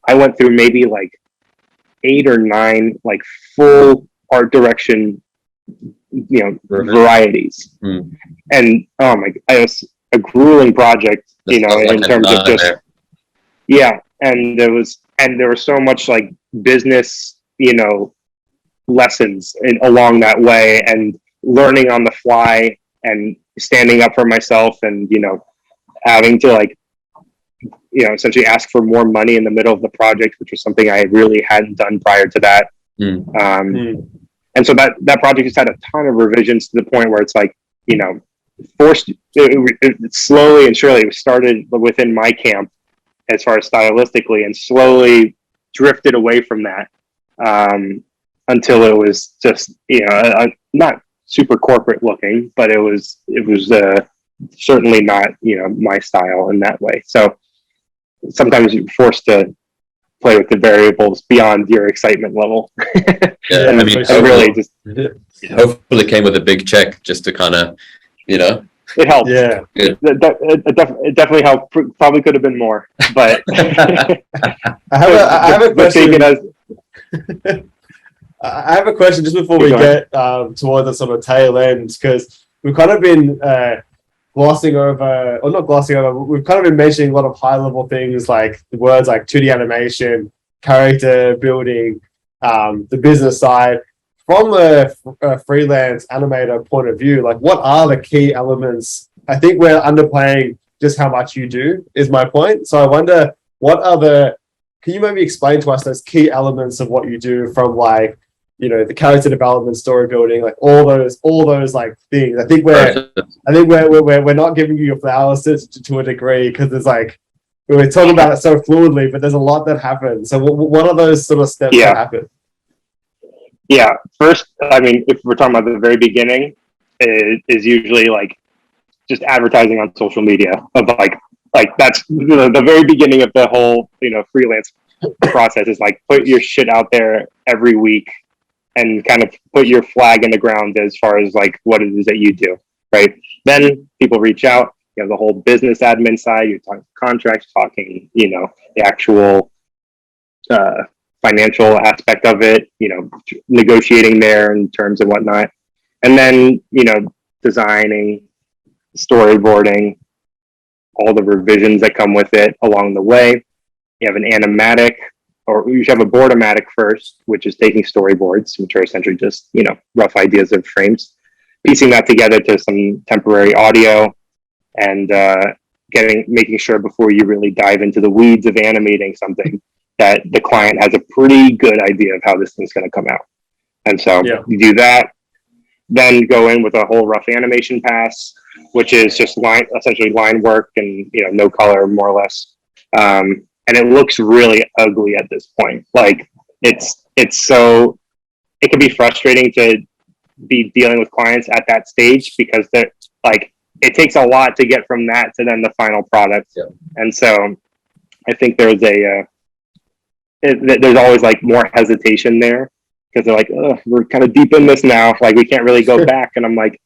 I went through maybe like 8 or 9 like full art direction varieties. And oh my, it was a grueling project, in terms of just and there was so much like business lessons along that way, and learning on the fly and standing up for myself, and having to like essentially ask for more money in the middle of the project, which was something I really hadn't done prior to that. And so that project just had a ton of revisions, to the point where it's like, forced it slowly and surely. It started within my camp as far as stylistically, and slowly drifted away from that until it was just not super corporate looking, but it was certainly not my style in that way. So sometimes you're forced to play with the variables beyond your excitement level. Hopefully came with a big check just to kind of it helped. Yeah. It definitely helped. Probably could have been more, but I have a question. Take it as, I have a question just before we get towards the sort of tail end, because we've kind of been glossing over, or not glossing over, we've kind of been mentioning a lot of high level things like the words like 2D animation, character building, the business side. From a freelance animator point of view, like what are the key elements? I think we're underplaying just how much you do, is my point. So I wonder, can you maybe explain to us those key elements of what you do, from like, you know, the character development, story building, like all those like things. I think we're not giving you your flowers to a degree, because there's like, we're talking about it so fluidly, but there's a lot that happens. So what are those sort of steps that happen? Yeah, first, I mean, if we're talking about the very beginning, it is usually like just advertising on social media of like that's the very beginning of the whole, you know, freelance process, is like put your shit out there every week and kind of put your flag in the ground as far as like what it is that you do, right? Then people reach out, you know, the whole business admin side, you're talking contracts, talking, you know, the actual financial aspect of it, you know, negotiating there in terms and whatnot. And then, you know, designing, storyboarding, all the revisions that come with it along the way. You have an animatic, or you should have a boardomatic first, which is taking storyboards, which are essentially just, you know, rough ideas of frames, piecing that together to some temporary audio, and making sure before you really dive into the weeds of animating something that the client has a pretty good idea of how this thing's going to come out. And so you do that, then go in with a whole rough animation pass, which is just essentially line work and, you know, no color, more or less. And it looks really ugly at this point. Like it's so, it can be frustrating to be dealing with clients at that stage, because they're like, it takes a lot to get from that to then the final product. Yeah. And so I think there's there's always like more hesitation there, because they're like, oh, we're kind of deep in this now. Like we can't really go back. And I'm like,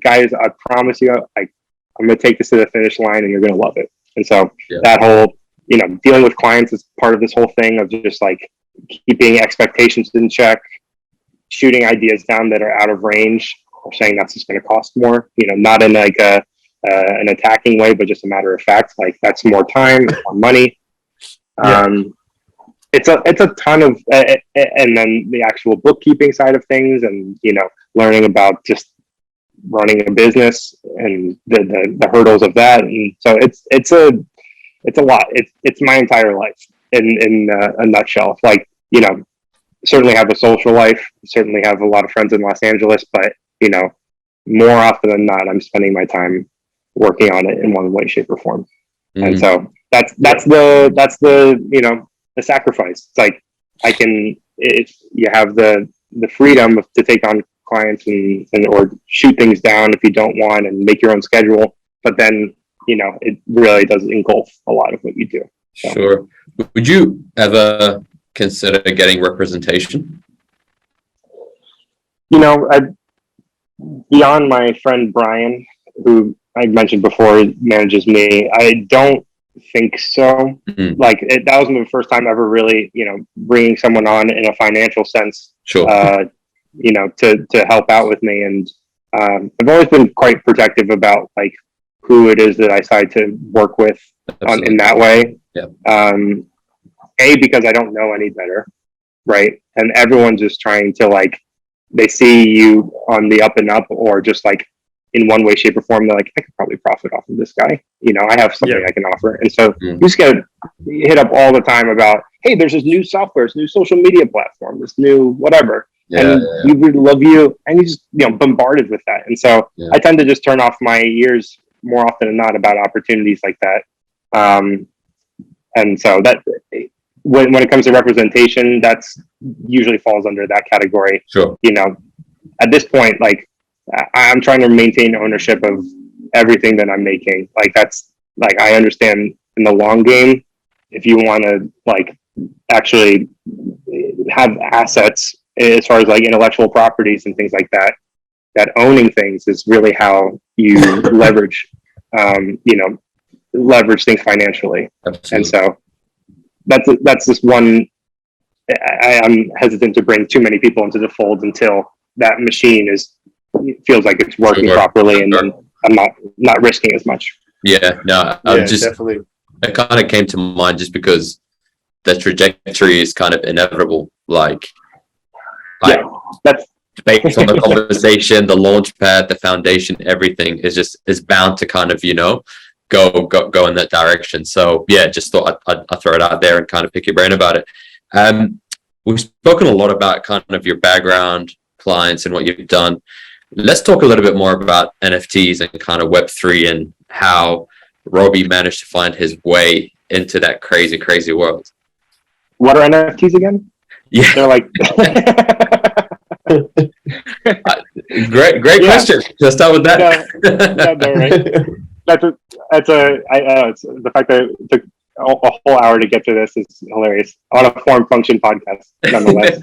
guys, I promise you, I'm going to take this to the finish line and you're going to love it. And so that whole, you know, dealing with clients is part of this whole thing of just like keeping expectations in check, shooting ideas down that are out of range, or saying that's just going to cost more, you know, not in like an attacking way, but just a matter of fact, like that's more time, more money. It's a ton of, and then the actual bookkeeping side of things, and, you know, learning about just running a business and the hurdles of that. And so it's a lot. It's my entire life in a nutshell. Like, you know, certainly have a social life, certainly have a lot of friends in Los Angeles, but, you know, more often than not, I'm spending my time working on it in one way, shape, or form. Mm-hmm. And so that's the, you know, the sacrifice. It's like, you have the freedom to take on clients and or shoot things down if you don't want, and make your own schedule. But then, you know, it really does engulf a lot of what you do. So. Sure. Would you ever consider getting representation? You know, beyond my friend Brian, who I mentioned before manages me, I don't think so. Mm-hmm. Like that was the first time ever really, you know, bringing someone on in a financial sense. Sure. You know, to help out with me, and I've always been quite protective about like who it is that I decide to work with in that way. Yeah. Because I don't know any better, right? And everyone's just trying to like, they see you on the up and up, or just like in one way, shape, or form, they're like, I could probably profit off of this guy. You know, I have something I can offer. And so you just get hit up all the time about, hey, there's this new software, this new social media platform, this new whatever. And we really love you. And you just, you know, bombarded with that. And so I tend to just turn off my ears more often than not about opportunities like that. And so that when it comes to representation, that's usually falls under that category. Sure. You know, at this point, like I'm trying to maintain ownership of everything that I'm making. Like that's like, I understand in the long game, if you want to like actually have assets as far as like intellectual properties and things like that, that owning things is really how you leverage, leverage things financially. Absolutely. And so that's just one. I'm hesitant to bring too many people into the fold until that machine feels like it's working properly, and then I'm not risking as much. Yeah, no, definitely. It kind of came to mind just because the trajectory is kind of inevitable. Yeah, that's based on the conversation, the launch pad, the foundation, everything is bound to kind of, go in that direction. So yeah, just thought I'd throw it out there and kind of pick your brain about it. We've spoken a lot about kind of your background, clients, and what you've done. Let's talk a little bit more about NFTs and kind of Web3 and how Robbie managed to find his way into that crazy, crazy world. What are NFTs again? Yeah, they're like great question. Let's start with that. It's the fact that it took a whole hour to get to this is hilarious on a Formfunction podcast, nonetheless.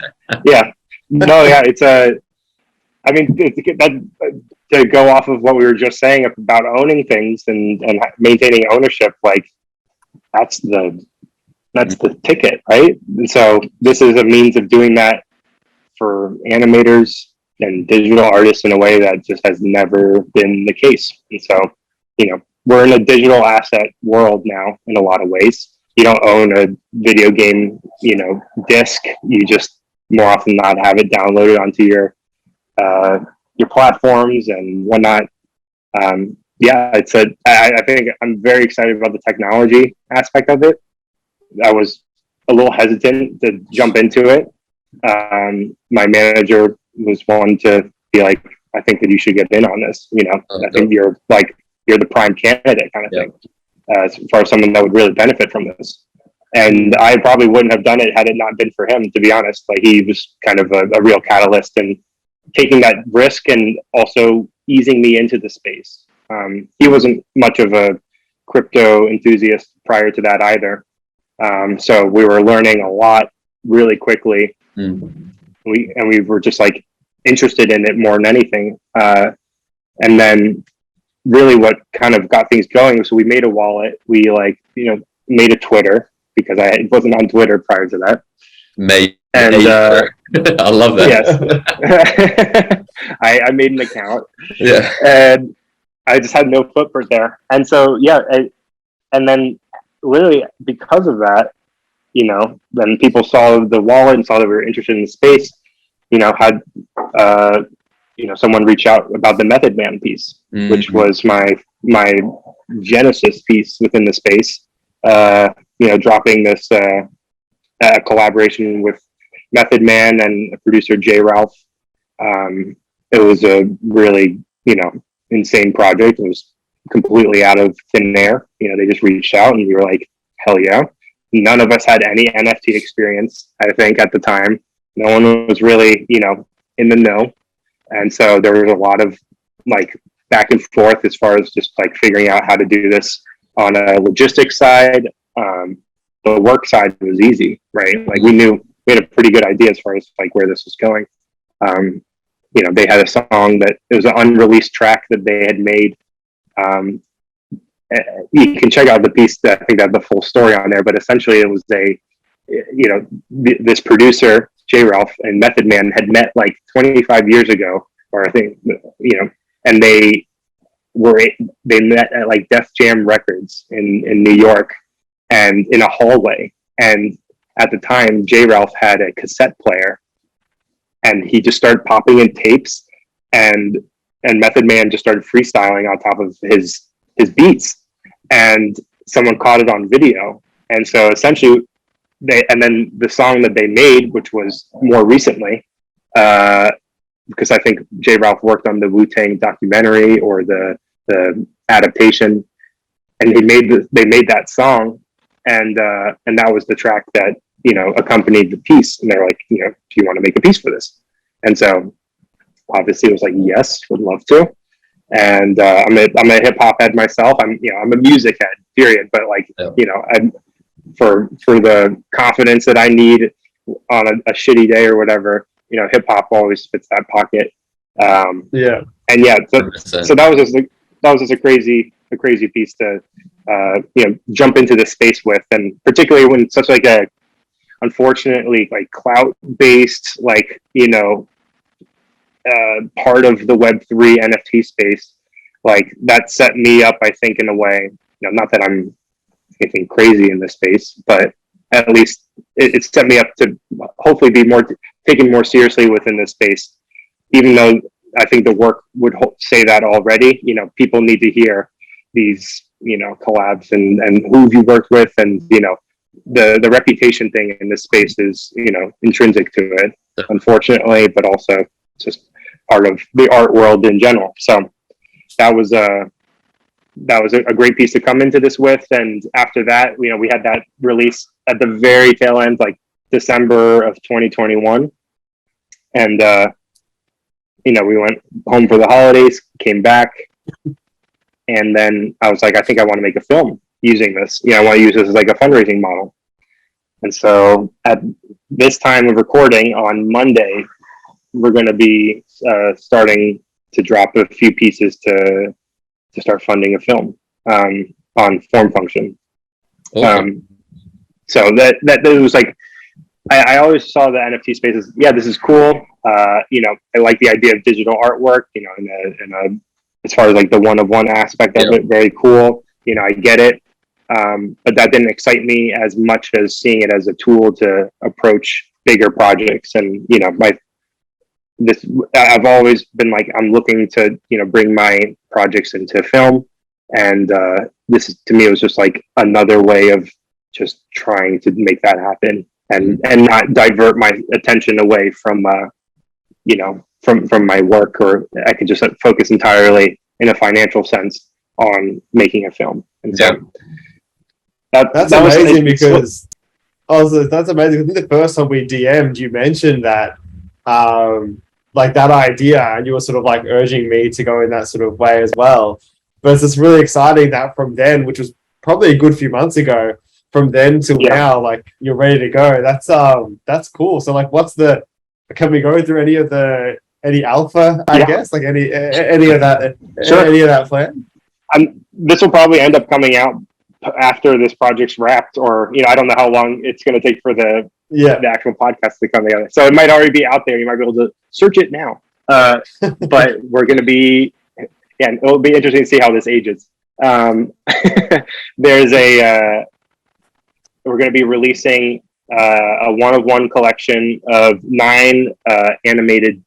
To go off of what we were just saying about owning things and maintaining ownership, like that's the ticket, right? And so this is a means of doing that for animators and digital artists in a way that just has never been the case. And so, we're in a digital asset world now in a lot of ways. You don't own a video game, disc. You just more often not have it downloaded onto your platforms and whatnot. I think I'm very excited about the technology aspect of it. I was a little hesitant to jump into it. My manager was one to be like, I think that you should get in on this. I think you're the prime candidate kind of thing, as far as someone that would really benefit from this. And I probably wouldn't have done it had it not been for him, to be honest. Like, he was kind of a real catalyst in taking that risk and also easing me into the space. He wasn't much of a crypto enthusiast prior to that either. So we were learning a lot really quickly. We were just like interested in it more than anything. And then really what kind of got things going. So we made a wallet. We made a Twitter, because I wasn't on Twitter prior to that. I love that. Yes. I made an account. Yeah. And I just had no footprint there. And so, and then literally because of that, then people saw the wallet and saw that we were interested in the space, had, someone reach out about the Method Man piece, which was my genesis piece within the space, dropping this collaboration with Method Man and producer J. Ralph. It was a really, insane project. It was completely out of thin air. They just reached out and we were like, hell yeah. None of us had any NFT experience, I think, at the time. No one was really, in the know. And so there was a lot of back and forth as far as just figuring out how to do this on a logistics side. The work side was easy, right? We knew we had a pretty good idea as far as where this was going. They had a song that it was an unreleased track that they had made. You can check out the piece that I think that the full story on there, but essentially it was this producer, J. Ralph, and Method Man had met 25 years ago, or I think, and they met at Def Jam Records in New York, and in a hallway. And at the time, J. Ralph had a cassette player, and he just started popping in tapes, and Method Man just started freestyling on top of his beats, and someone caught it on video. And so essentially then the song that they made, which was more recently, because I think J. Ralph worked on the Wu-Tang documentary or the adaptation, and they made that song, and that was the track that accompanied the piece. And they're like, do you want to make a piece for this? And so obviously it was like, yes, would love to. And I'm a hip hop head myself. I'm a music head, period. But I'm for the confidence that I need on a shitty day or whatever, hip hop always fits that pocket. Yeah. And yeah, so 100%. that was just a crazy piece to jump into this space with, and particularly when such like a unfortunately like clout based part of the Web3 NFT space, like that set me up, I think, in a way. Not that I'm anything crazy in this space, but at least it set me up to hopefully be more taken more seriously within this space. Even though I think the work would say that already, people need to hear these, collabs and who you worked with, and the reputation thing in this space is intrinsic to it, unfortunately, but also just part of the art world in general. So that was a great piece to come into this with. And after that, we had that release at the very tail end, like December of 2021. And, we went home for the holidays, came back. And then I was like, I think I want to make a film using this. I want to use this as like a fundraising model. And so at this time of recording on Monday, we're going to be starting to drop a few pieces to start funding a film on Formfunction. Okay. So that was like, I always saw the NFT space as, yeah, this is cool. I like the idea of digital artwork, as far as like the one-of-one aspect of it, very cool. I get it. But that didn't excite me as much as seeing it as a tool to approach bigger projects. And, I've always been like, I'm looking to, bring my projects into film. And this to me was just like another way of just trying to make that happen and not divert my attention away from, from my work, or I could just focus entirely in a financial sense on making a film. And so that's amazing, because also that's amazing. I think the first time we DM'd, you mentioned that like that idea, and you were sort of like urging me to go in that sort of way as well. But it's just really exciting that from then, which was probably a good few months ago, from then till now, like you're ready to go. That's cool. So like, can we go through any alpha, I guess, like any of that, any of that plan? This will probably end up coming out after this project's wrapped, or I don't know how long it's going to take for the actual podcast to come together. So it might already be out there. You might be able to search it now. But we're going to be, and it'll be interesting to see how this ages. We're going to be releasing a one-of-one collection of 9 animated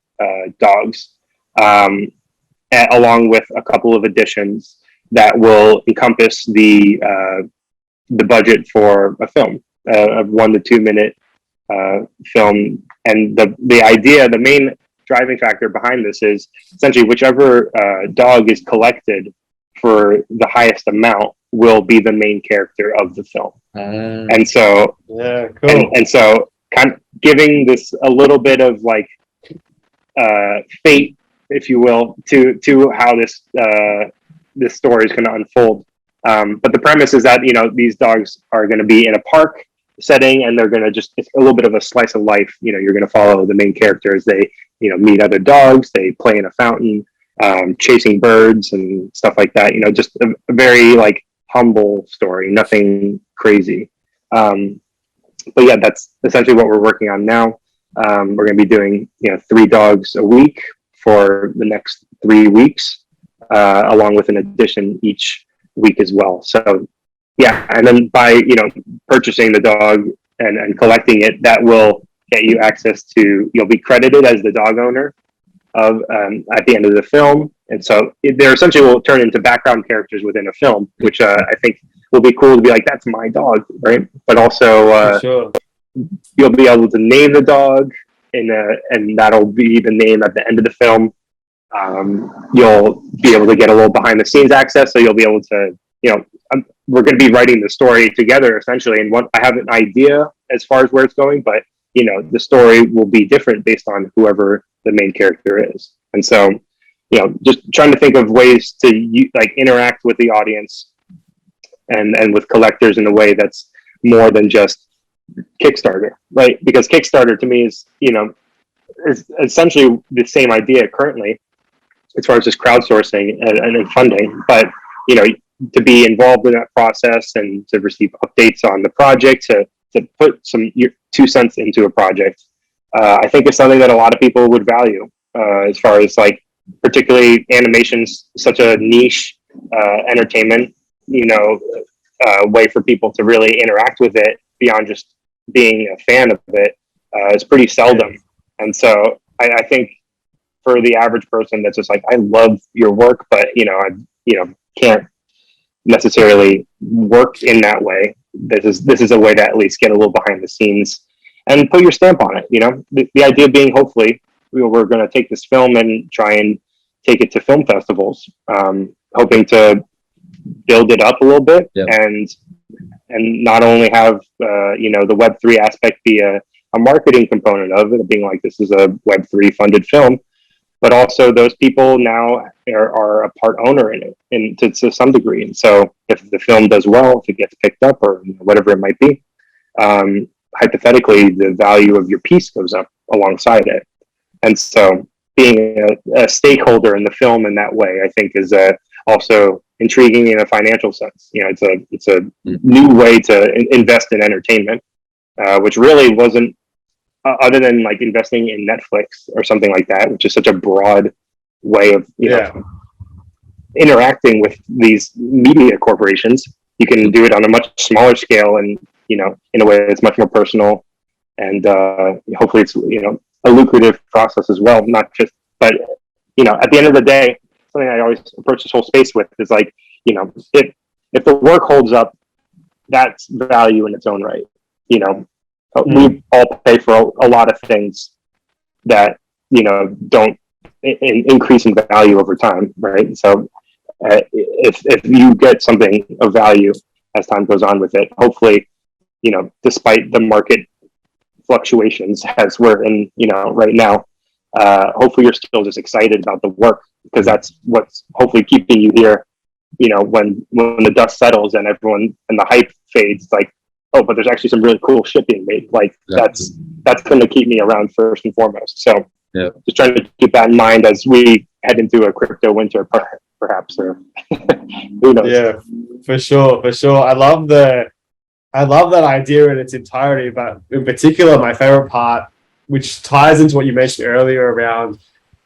dogs, along with a couple of additions that will encompass the budget for a film, a 1 to 2 minute film. And the idea, the main driving factor behind this is essentially whichever dog is collected for the highest amount will be the main character of the film. And so, cool. And so kind of giving this a little bit of like fate, if you will, to how this story is going to unfold. But the premise is that, these dogs are going to be in a park setting, and they're going to it's a little bit of a slice of life. You're going to follow the main character as they, meet other dogs, they play in a fountain, chasing birds and stuff like that. Just a very like humble story, nothing crazy. But yeah, that's essentially what we're working on now. We're going to be doing, 3 dogs a week for the next 3 weeks, along with an addition each week as well. So yeah, and then by, purchasing the dog and collecting it, that will get you access to, you'll be credited as the dog owner of at the end of the film. And so they're essentially will turn into background characters within a film, which I think will be cool to be like, that's my dog, right? But also you'll be able to name the dog, and that'll be the name at the end of the film. You'll be able to get a little behind the scenes access, so you'll be able to, we're going to be writing the story together essentially. And I have an idea as far as where it's going, but the story will be different based on whoever the main character is. And so, just trying to think of ways to like interact with the audience and with collectors in a way that's more than just Kickstarter, right? Because Kickstarter to me is, is essentially the same idea currently, as far as just crowdsourcing and funding. But to be involved in that process and to receive updates on the project, to put your 2 cents into a project, I think is something that a lot of people would value. As far as like, particularly animation's such a niche entertainment, way for people to really interact with it beyond just being a fan of it is pretty seldom. And so I think for the average person that's just like, I love your work, but I can't necessarily work in that way. This is a way to at least get a little behind the scenes and put your stamp on it. The idea being, hopefully, we're going to take this film and try and take it to film festivals, hoping to build it up a little bit. Yep. and not only have the Web3 aspect be a marketing component of it, being like, this is a Web3 funded film, but also those people now are a part owner in it, to some degree. And so if the film does well, if it gets picked up, or whatever it might be, hypothetically, the value of your piece goes up alongside it. And so being a stakeholder in the film in that way, I think, is also intriguing in a financial sense. It's a new way to invest in entertainment, which really wasn't, other than like investing in Netflix or something like that, which is such a broad way of interacting with these media corporations. You can do it on a much smaller scale, and in a way that's much more personal, and hopefully it's a lucrative process as well. Not just, but at the end of the day, something I always approach this whole space with is like, if the work holds up, that's value in its own right. We all pay for a lot of things that don't increase in value over time, right? So if you get something of value as time goes on with it, hopefully, despite the market fluctuations as we're in, right now, hopefully you're still just excited about the work, because that's what's hopefully keeping you here. When the dust settles and everyone and the hype fades, like, oh, but there's actually some really cool shit being made. Like, that's going to keep me around first and foremost. So just trying to keep that in mind as we head into a crypto winter, perhaps, or who knows? Yeah, for sure. I love that idea in its entirety, but in particular, my favorite part, which ties into what you mentioned earlier around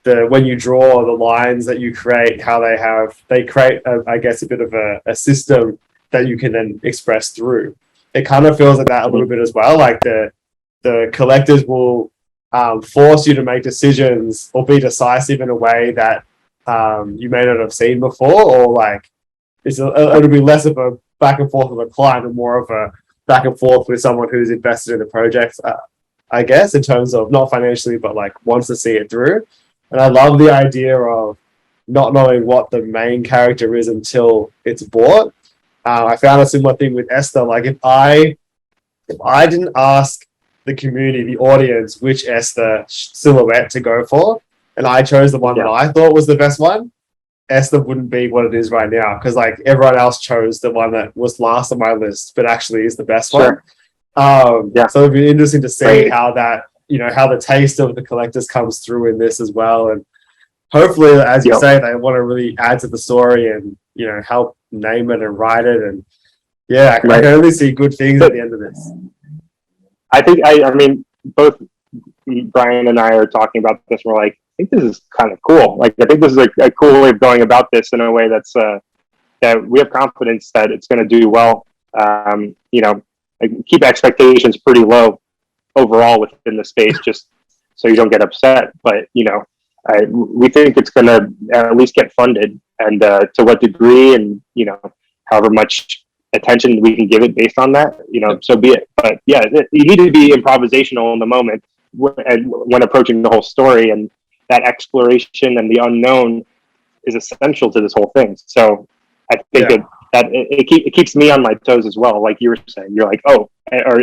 when you draw the lines that you create, how they create, I guess, a bit of a system that you can then express through. It kind of feels like that a little bit as well. Like the collectors will force you to make decisions or be decisive in a way that you may not have seen before, or like it'll be less of a back and forth with a client and more of a back and forth with someone who's invested in the project, I guess, in terms of not financially, but like wants to see it through. And I love the idea of not knowing what the main character is until it's bought. I found a similar thing with Esther. Like, if I didn't ask the community, the audience, which Esther silhouette to go for, and I chose the one that I thought was the best one, Esther wouldn't be what it is right now, because like everyone else chose the one that was last on my list, but actually is the best one. So it'd be interesting to see how that, how the taste of the collectors comes through in this as well. And hopefully, as you say, they want to really add to the story and, help name it and write it. And I can only see good things at the end of this. I think, I mean, both Brian and I are talking about this. We're like, I think this is kind of cool. Like, I think this is a cool way of going about this in a way that's, that we have confidence that it's going to do well. Keep expectations pretty low overall within the space, just so you don't get upset. But, we think it's going to at least get funded, and to what degree, and, however much attention we can give it based on that, so be it. But you need to be improvisational in the moment when approaching the whole story, and that exploration and the unknown is essential to this whole thing. So I think it keeps me on my toes as well. Like you were saying, you're like, oh,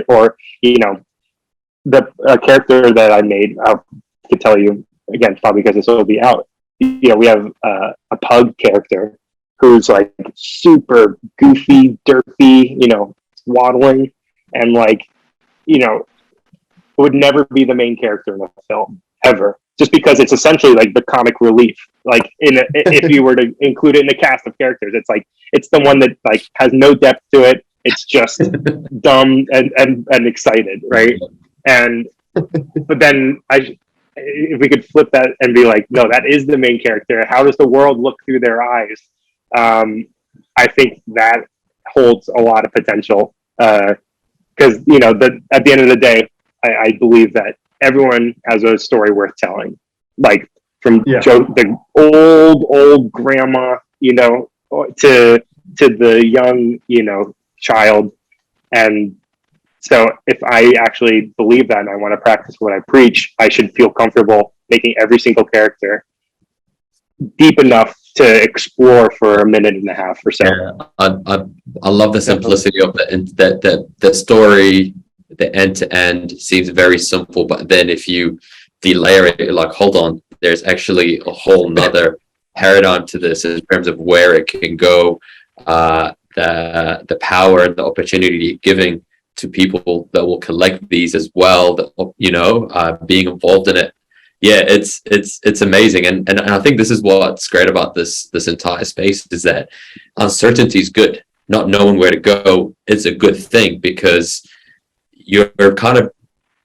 or the character that I made, I could tell you again, probably because this will be out. We have a pug character who's like super goofy, derpy, waddling, and like, would never be the main character in a film. ever, just because it's essentially like the comic relief. Like if you were to include it in a cast of characters, it's like it's the one that like has no depth to it. It's just dumb and excited, right? And but then if we could flip that and be like, no, that is the main character. How does the world look through their eyes? I think that holds a lot of potential because at the end of the day, I believe that everyone has a story worth telling. Like from the old grandma, to the young, child. And so if I actually believe that and I want to practice what I preach, I should feel comfortable making every single character deep enough to explore for a minute and a half or so. Yeah, I love the simplicity of the story. The end to end seems very simple, but then if you delayer it, like, hold on, there's actually a whole nother paradigm to this in terms of where it can go, the power and the opportunity giving to people that will collect these as well, that, being involved in it. Yeah, it's amazing. And I think this is what's great about this entire space, is that uncertainty is good. Not knowing where to go is a good thing, because you're kind of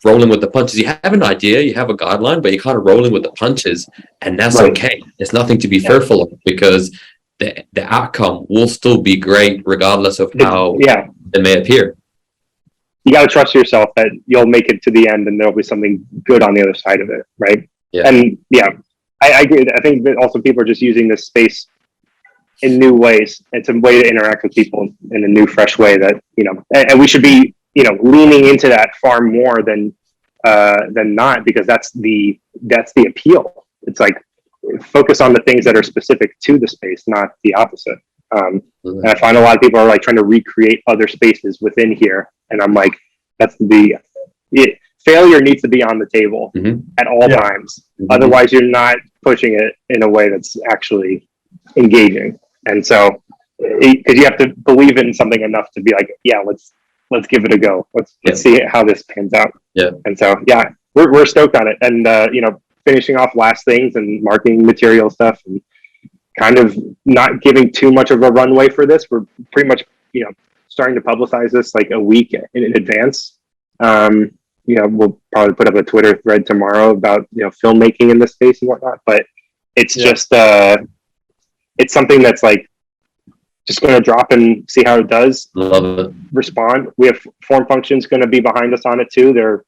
rolling with the punches. You have an idea, you have a guideline, but you're kind of rolling with the punches, and that's right. Okay. There's nothing to be fearful of, because the outcome will still be great regardless of how it may appear. You got to trust yourself that you'll make it to the end and there'll be something good on the other side of it, right? Yeah. And I agree. I think that also people are just using this space in new ways. It's a way to interact with people in a new, fresh way that, and we should be, leaning into that far more than not, because that's the appeal. It's like, focus on the things that are specific to the space, not the opposite. And I find a lot of people are like trying to recreate other spaces within here. And I'm like, failure needs to be on the table at all times. Otherwise, you're not pushing it in a way that's actually engaging. And so, because you have to believe in something enough to be like, let's give it a go. Let's see how this pans out. Yeah. And so, we're stoked on it. And, finishing off last things and marketing material stuff, and kind of not giving too much of a runway for this. We're pretty much, starting to publicize this like a week in advance. We'll probably put up a Twitter thread tomorrow about, filmmaking in this space and whatnot, but it's just, it's something that's like, just going to drop and see how it does. Love it. Respond. We have Formfunction's going to be behind us on it too. They're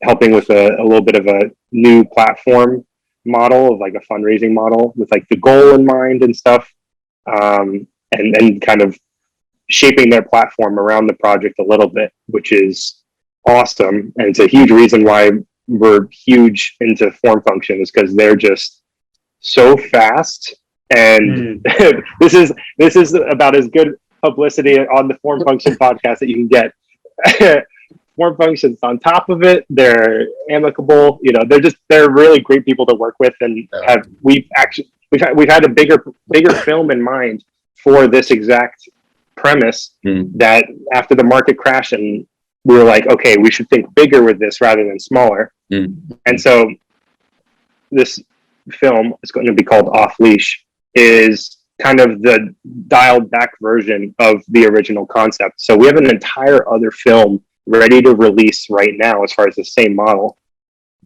helping with a little bit of a new platform model of like a fundraising model with like the goal in mind and stuff, and kind of shaping their platform around the project a little bit, which is awesome. And it's a huge reason why we're huge into Formfunction, is because they're just so fast. And this is about as good publicity on the Formfunction podcast that you can get. Formfunction's on top of it. They're amicable. They're really great people to work with, and we've had a bigger film in mind for this exact premise. That after the market crash, and we were like, okay, we should think bigger with this rather than smaller. And so this film is going to be called Off Leash, is kind of the dialed back version of the original concept. So we have an entire other film ready to release right now as far as the same model,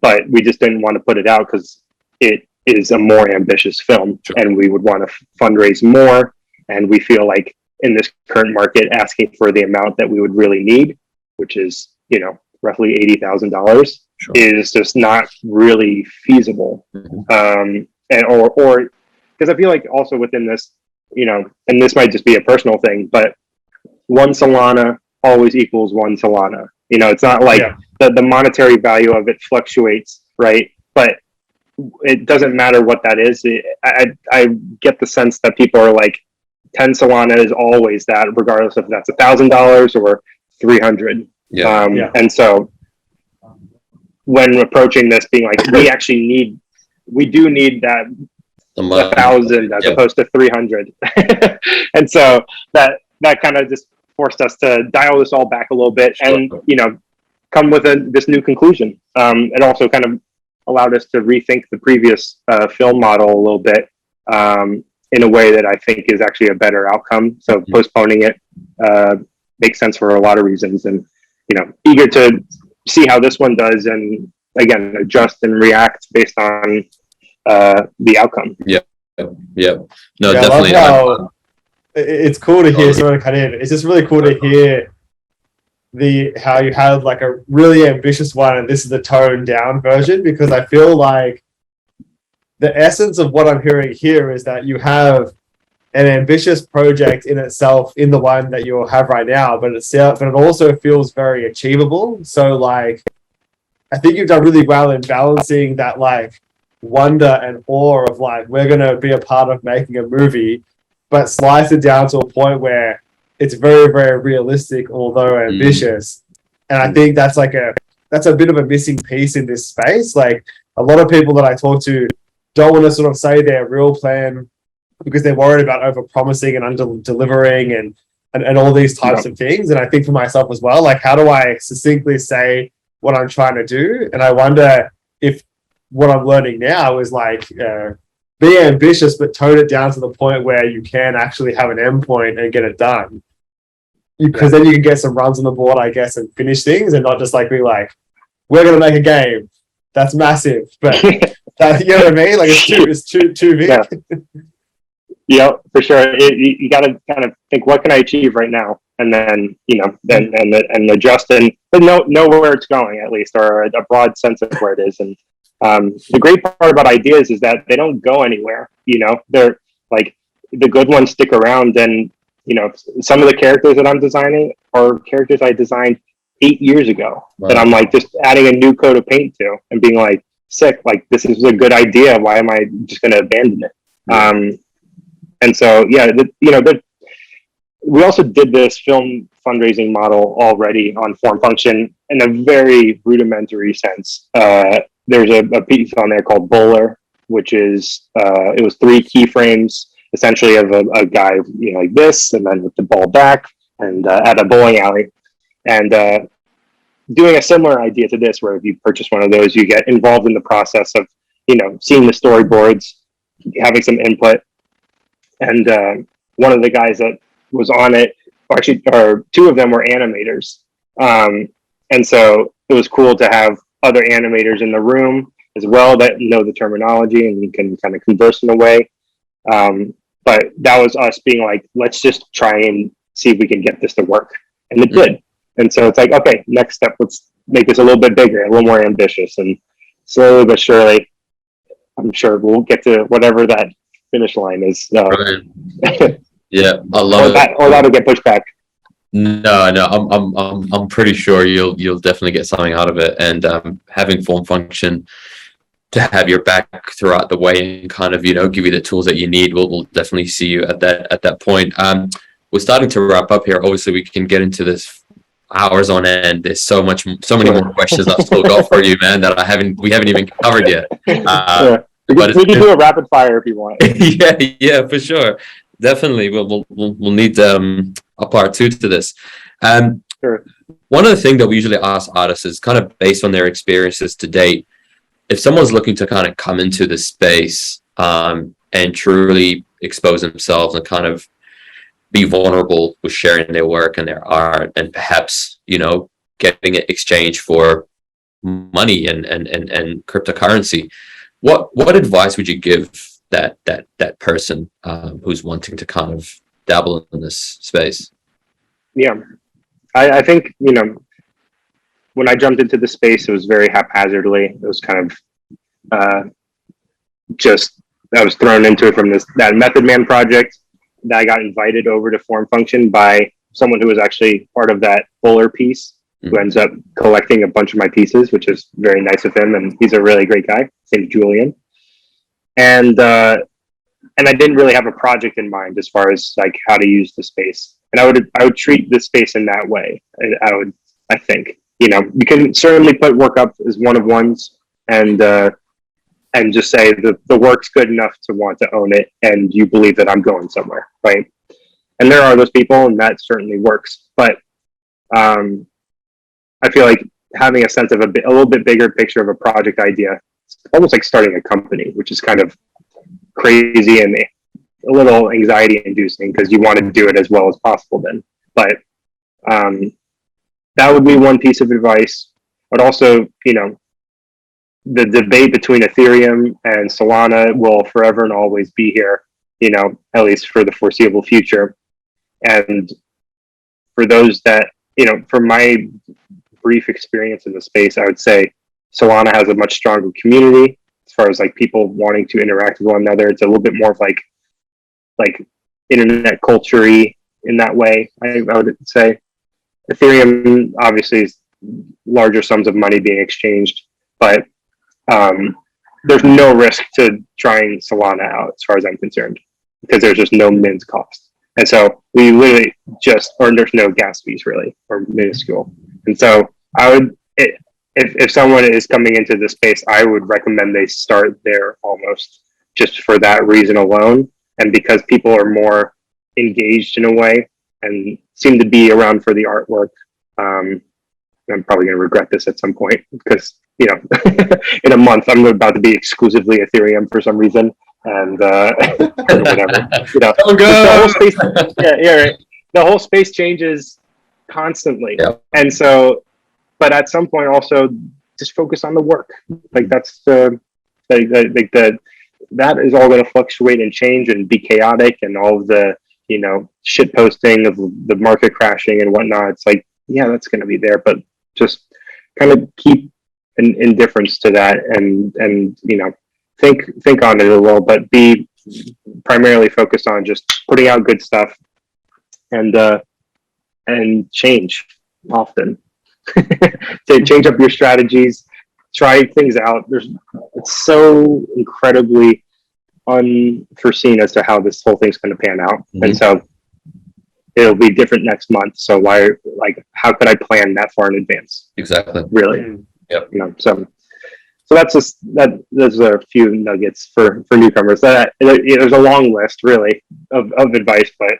but we just didn't want to put it out because it is a more ambitious film. Sure. And we would want to fundraise more. And we feel like in this current market, asking for the amount that we would really need, which is, roughly $80,000, sure, is just not really feasible. Or because I feel like also within this, and this might just be a personal thing, but one Solana always equals one Solana. It's not like the monetary value of it fluctuates, right? But it doesn't matter what that is. I get the sense that people are like, 10 Solana is always that, regardless if that's $1,000 or 300. And so when approaching this, being like, we do need that 1,000 as opposed to 300. And so that kind of just forced us to dial this all back a little bit, and come with this new conclusion. It also kind of allowed us to rethink the previous film model a little bit in a way that I think is actually a better outcome. So postponing it makes sense for a lot of reasons, and eager to see how this one does, and again adjust and react based on the outcome. Yeah. No, Yeah, definitely. I love how it's cool to hear someone cut in. It's just really cool to hear how you had like a really ambitious one, and this is the toned down version, because I feel like the essence of what I'm hearing here is that you have an ambitious project in itself in the one that you'll have right now, but it also feels very achievable. So like, I think you've done really well in balancing that like wonder and awe of like, we're going to be a part of making a movie, but slice it down to a point where it's very, very realistic, although ambitious. And I think that's a bit of a missing piece in this space. Like, a lot of people that I talk to don't want to sort of say their real plan because they're worried about over promising and under delivering and all these types of things. And I think for myself as well, like, how do I succinctly say what I'm trying to do? And I wonder if what I'm learning now is like, be ambitious, but tone it down to the point where you can actually have an endpoint and get it done. Because then you can get some runs on the board, I guess, and finish things, and not just like be like, we're going to make a game. That's massive. But that, you know what I mean? Like, it's too big. Yeah, for sure. You got to kind of think, what can I achieve right now? And then, and adjust and know where it's going, at least, or a broad sense of where it is. And the great part about ideas is that they don't go anywhere. They're like, the good ones stick around. And some of the characters that I'm designing are characters I designed 8 years ago. Wow. That I'm like just adding a new coat of paint to and being like, sick, like, this is a good idea. Why am I just going to abandon it? And so, we also did this film fundraising model already on Formfunction in a very rudimentary sense. There's a piece on there called Bowler, which is, it was 3 keyframes essentially of a guy, like this, and then with the ball back and at a bowling alley. And doing a similar idea to this, where if you purchase one of those, you get involved in the process of, seeing the storyboards, having some input. And one of the guys that was on it, or 2 of them were animators. And so it was cool to have other animators in the room as well that know the terminology, and you can kind of converse in a way. But that was us being like, let's just try and see if we can get this to work. And it did. And so it's like, okay, next step, let's make this a little bit bigger, a little more ambitious. And slowly but surely, I'm sure we'll get to whatever that finish line is. Yeah, I love it. Or that'll get pushed back. No, I'm pretty sure you'll definitely get something out of it. And having Formfunction to have your back throughout the way and kind of give you the tools that you need, we'll definitely see you at that point. We're starting to wrap up here. Obviously, we can get into this hours on end. There's so many more questions I've still got for you, man, that we haven't even covered yet. We can do a rapid fire if you want. yeah, for sure. Definitely, we'll need a part 2 to this. Sure. One of the things that we usually ask artists is kind of based on their experiences to date. If someone's looking to kind of come into this space and truly expose themselves and kind of be vulnerable with sharing their work and their art, and perhaps getting it exchanged for money and cryptocurrency, what advice would you give that person who's wanting to kind of dabble in this space? Yeah, I think when I jumped into the space, it was very haphazardly. It was kind of I was thrown into it from that Method Man project. That I got invited over to Formfunction by someone who was actually part of that Bowler piece, who ends up collecting a bunch of my pieces, which is very nice of him, and he's a really great guy. His name's Julian. And I didn't really have a project in mind as far as like how to use the space. And I would treat the space in that way. I think you can certainly put work up as one of ones, and just say the work's good enough to want to own it, and you believe that I'm going somewhere, right? And there are those people, and that certainly works. But I feel like having a sense of a little bit bigger picture of a project idea, almost like starting a company, which is kind of crazy and a little anxiety inducing because you want to do it as well as possible then. But that would be one piece of advice. But also, the debate between Ethereum and Solana will forever and always be here, at least for the foreseeable future. And for those that, from my brief experience in the space, I would say Solana has a much stronger community as far as like people wanting to interact with one another. It's a little bit more of like internet culture-y in that way, I would say. Ethereum obviously is larger sums of money being exchanged, but there's no risk to trying Solana out as far as I'm concerned, because there's just no mint cost. And so we literally or there's no gas fees really, or minuscule. And so I would, if someone is coming into the space, I would recommend they start there almost just for that reason alone. And because people are more engaged in a way and seem to be around for the artwork. I'm probably going to regret this at some point because, in a month, I'm about to be exclusively Ethereum for some reason. And whatever, Oh, the whole space, right. The whole space changes constantly. Yeah. And so, but at some point also just focus on the work. Like that's that is all going to fluctuate and change and be chaotic, and all of the, shit posting of the market crashing and whatnot. It's like, yeah, that's going to be there, but just kind of keep an indifference to that and think on it a little, but be primarily focused on just putting out good stuff and change often. Change up your strategies, try things out. It's so incredibly unforeseen as to how this whole thing's going to pan out. Mm-hmm. And so it'll be different next month. So how could I plan that far in advance? Exactly. Really. Yep. So that's just that. Those are a few nuggets for newcomers. There's a long list really of advice, but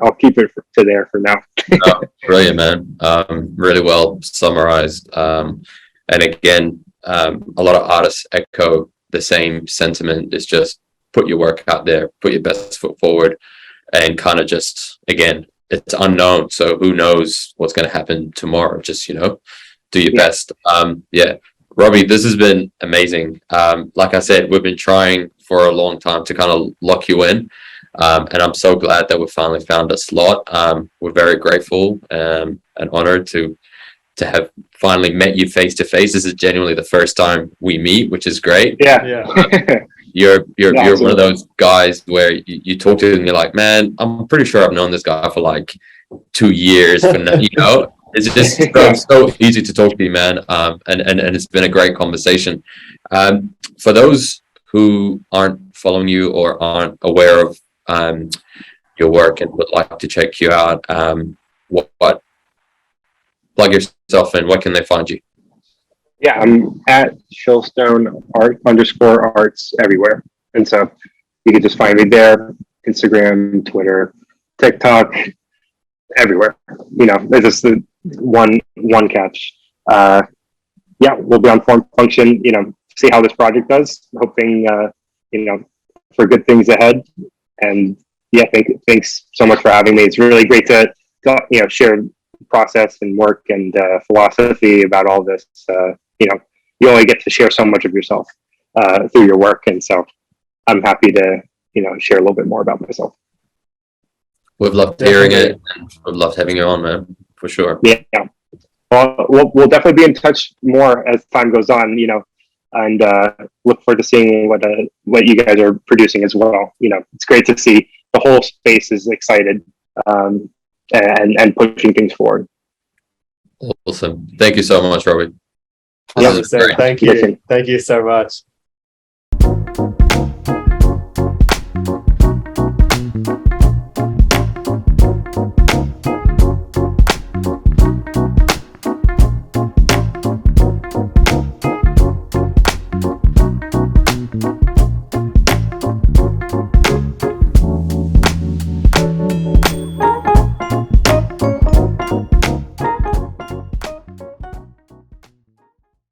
I'll keep it to there for now. Oh, brilliant, man. Really well summarized. And again, a lot of artists echo the same sentiment. It's just put your work out there, put your best foot forward, and kind of just, again, it's unknown. So who knows what's going to happen tomorrow? Just, do your best. Robbie, this has been amazing. Like I said, we've been trying for a long time to kind of lock you in. And I'm so glad that we finally found a slot. We're very grateful and honored to have finally met you face to face. This is genuinely the first time we meet, which is great. Yeah. You're one of those guys where you talk to him and you're like, man, I'm pretty sure I've known this guy for like 2 years. It's just so easy to talk to you, man. And it's been a great conversation. For those who aren't following you or aren't aware of your work and would like to check you out, what plug yourself in, what can they find you? Yeah, I'm at Shilstone _arts everywhere. And so you can just find me there, Instagram, Twitter, TikTok, everywhere. There's just the one catch. We'll be on Formfunction, see how this project does, hoping, for good things ahead. And thanks so much for having me. It's really great to share process and work and philosophy about all this. You only get to share so much of yourself through your work, and so I'm happy to share a little bit more about myself. We've loved hearing it, and we've loved having you on, man, for sure. Yeah. Well, we'll definitely be in touch more as time goes on, and look forward to seeing what you guys are producing as well. It's great to see the whole space is excited and pushing things forward. Awesome. Thank you so much, Robbie. Thank you. Thank you so much.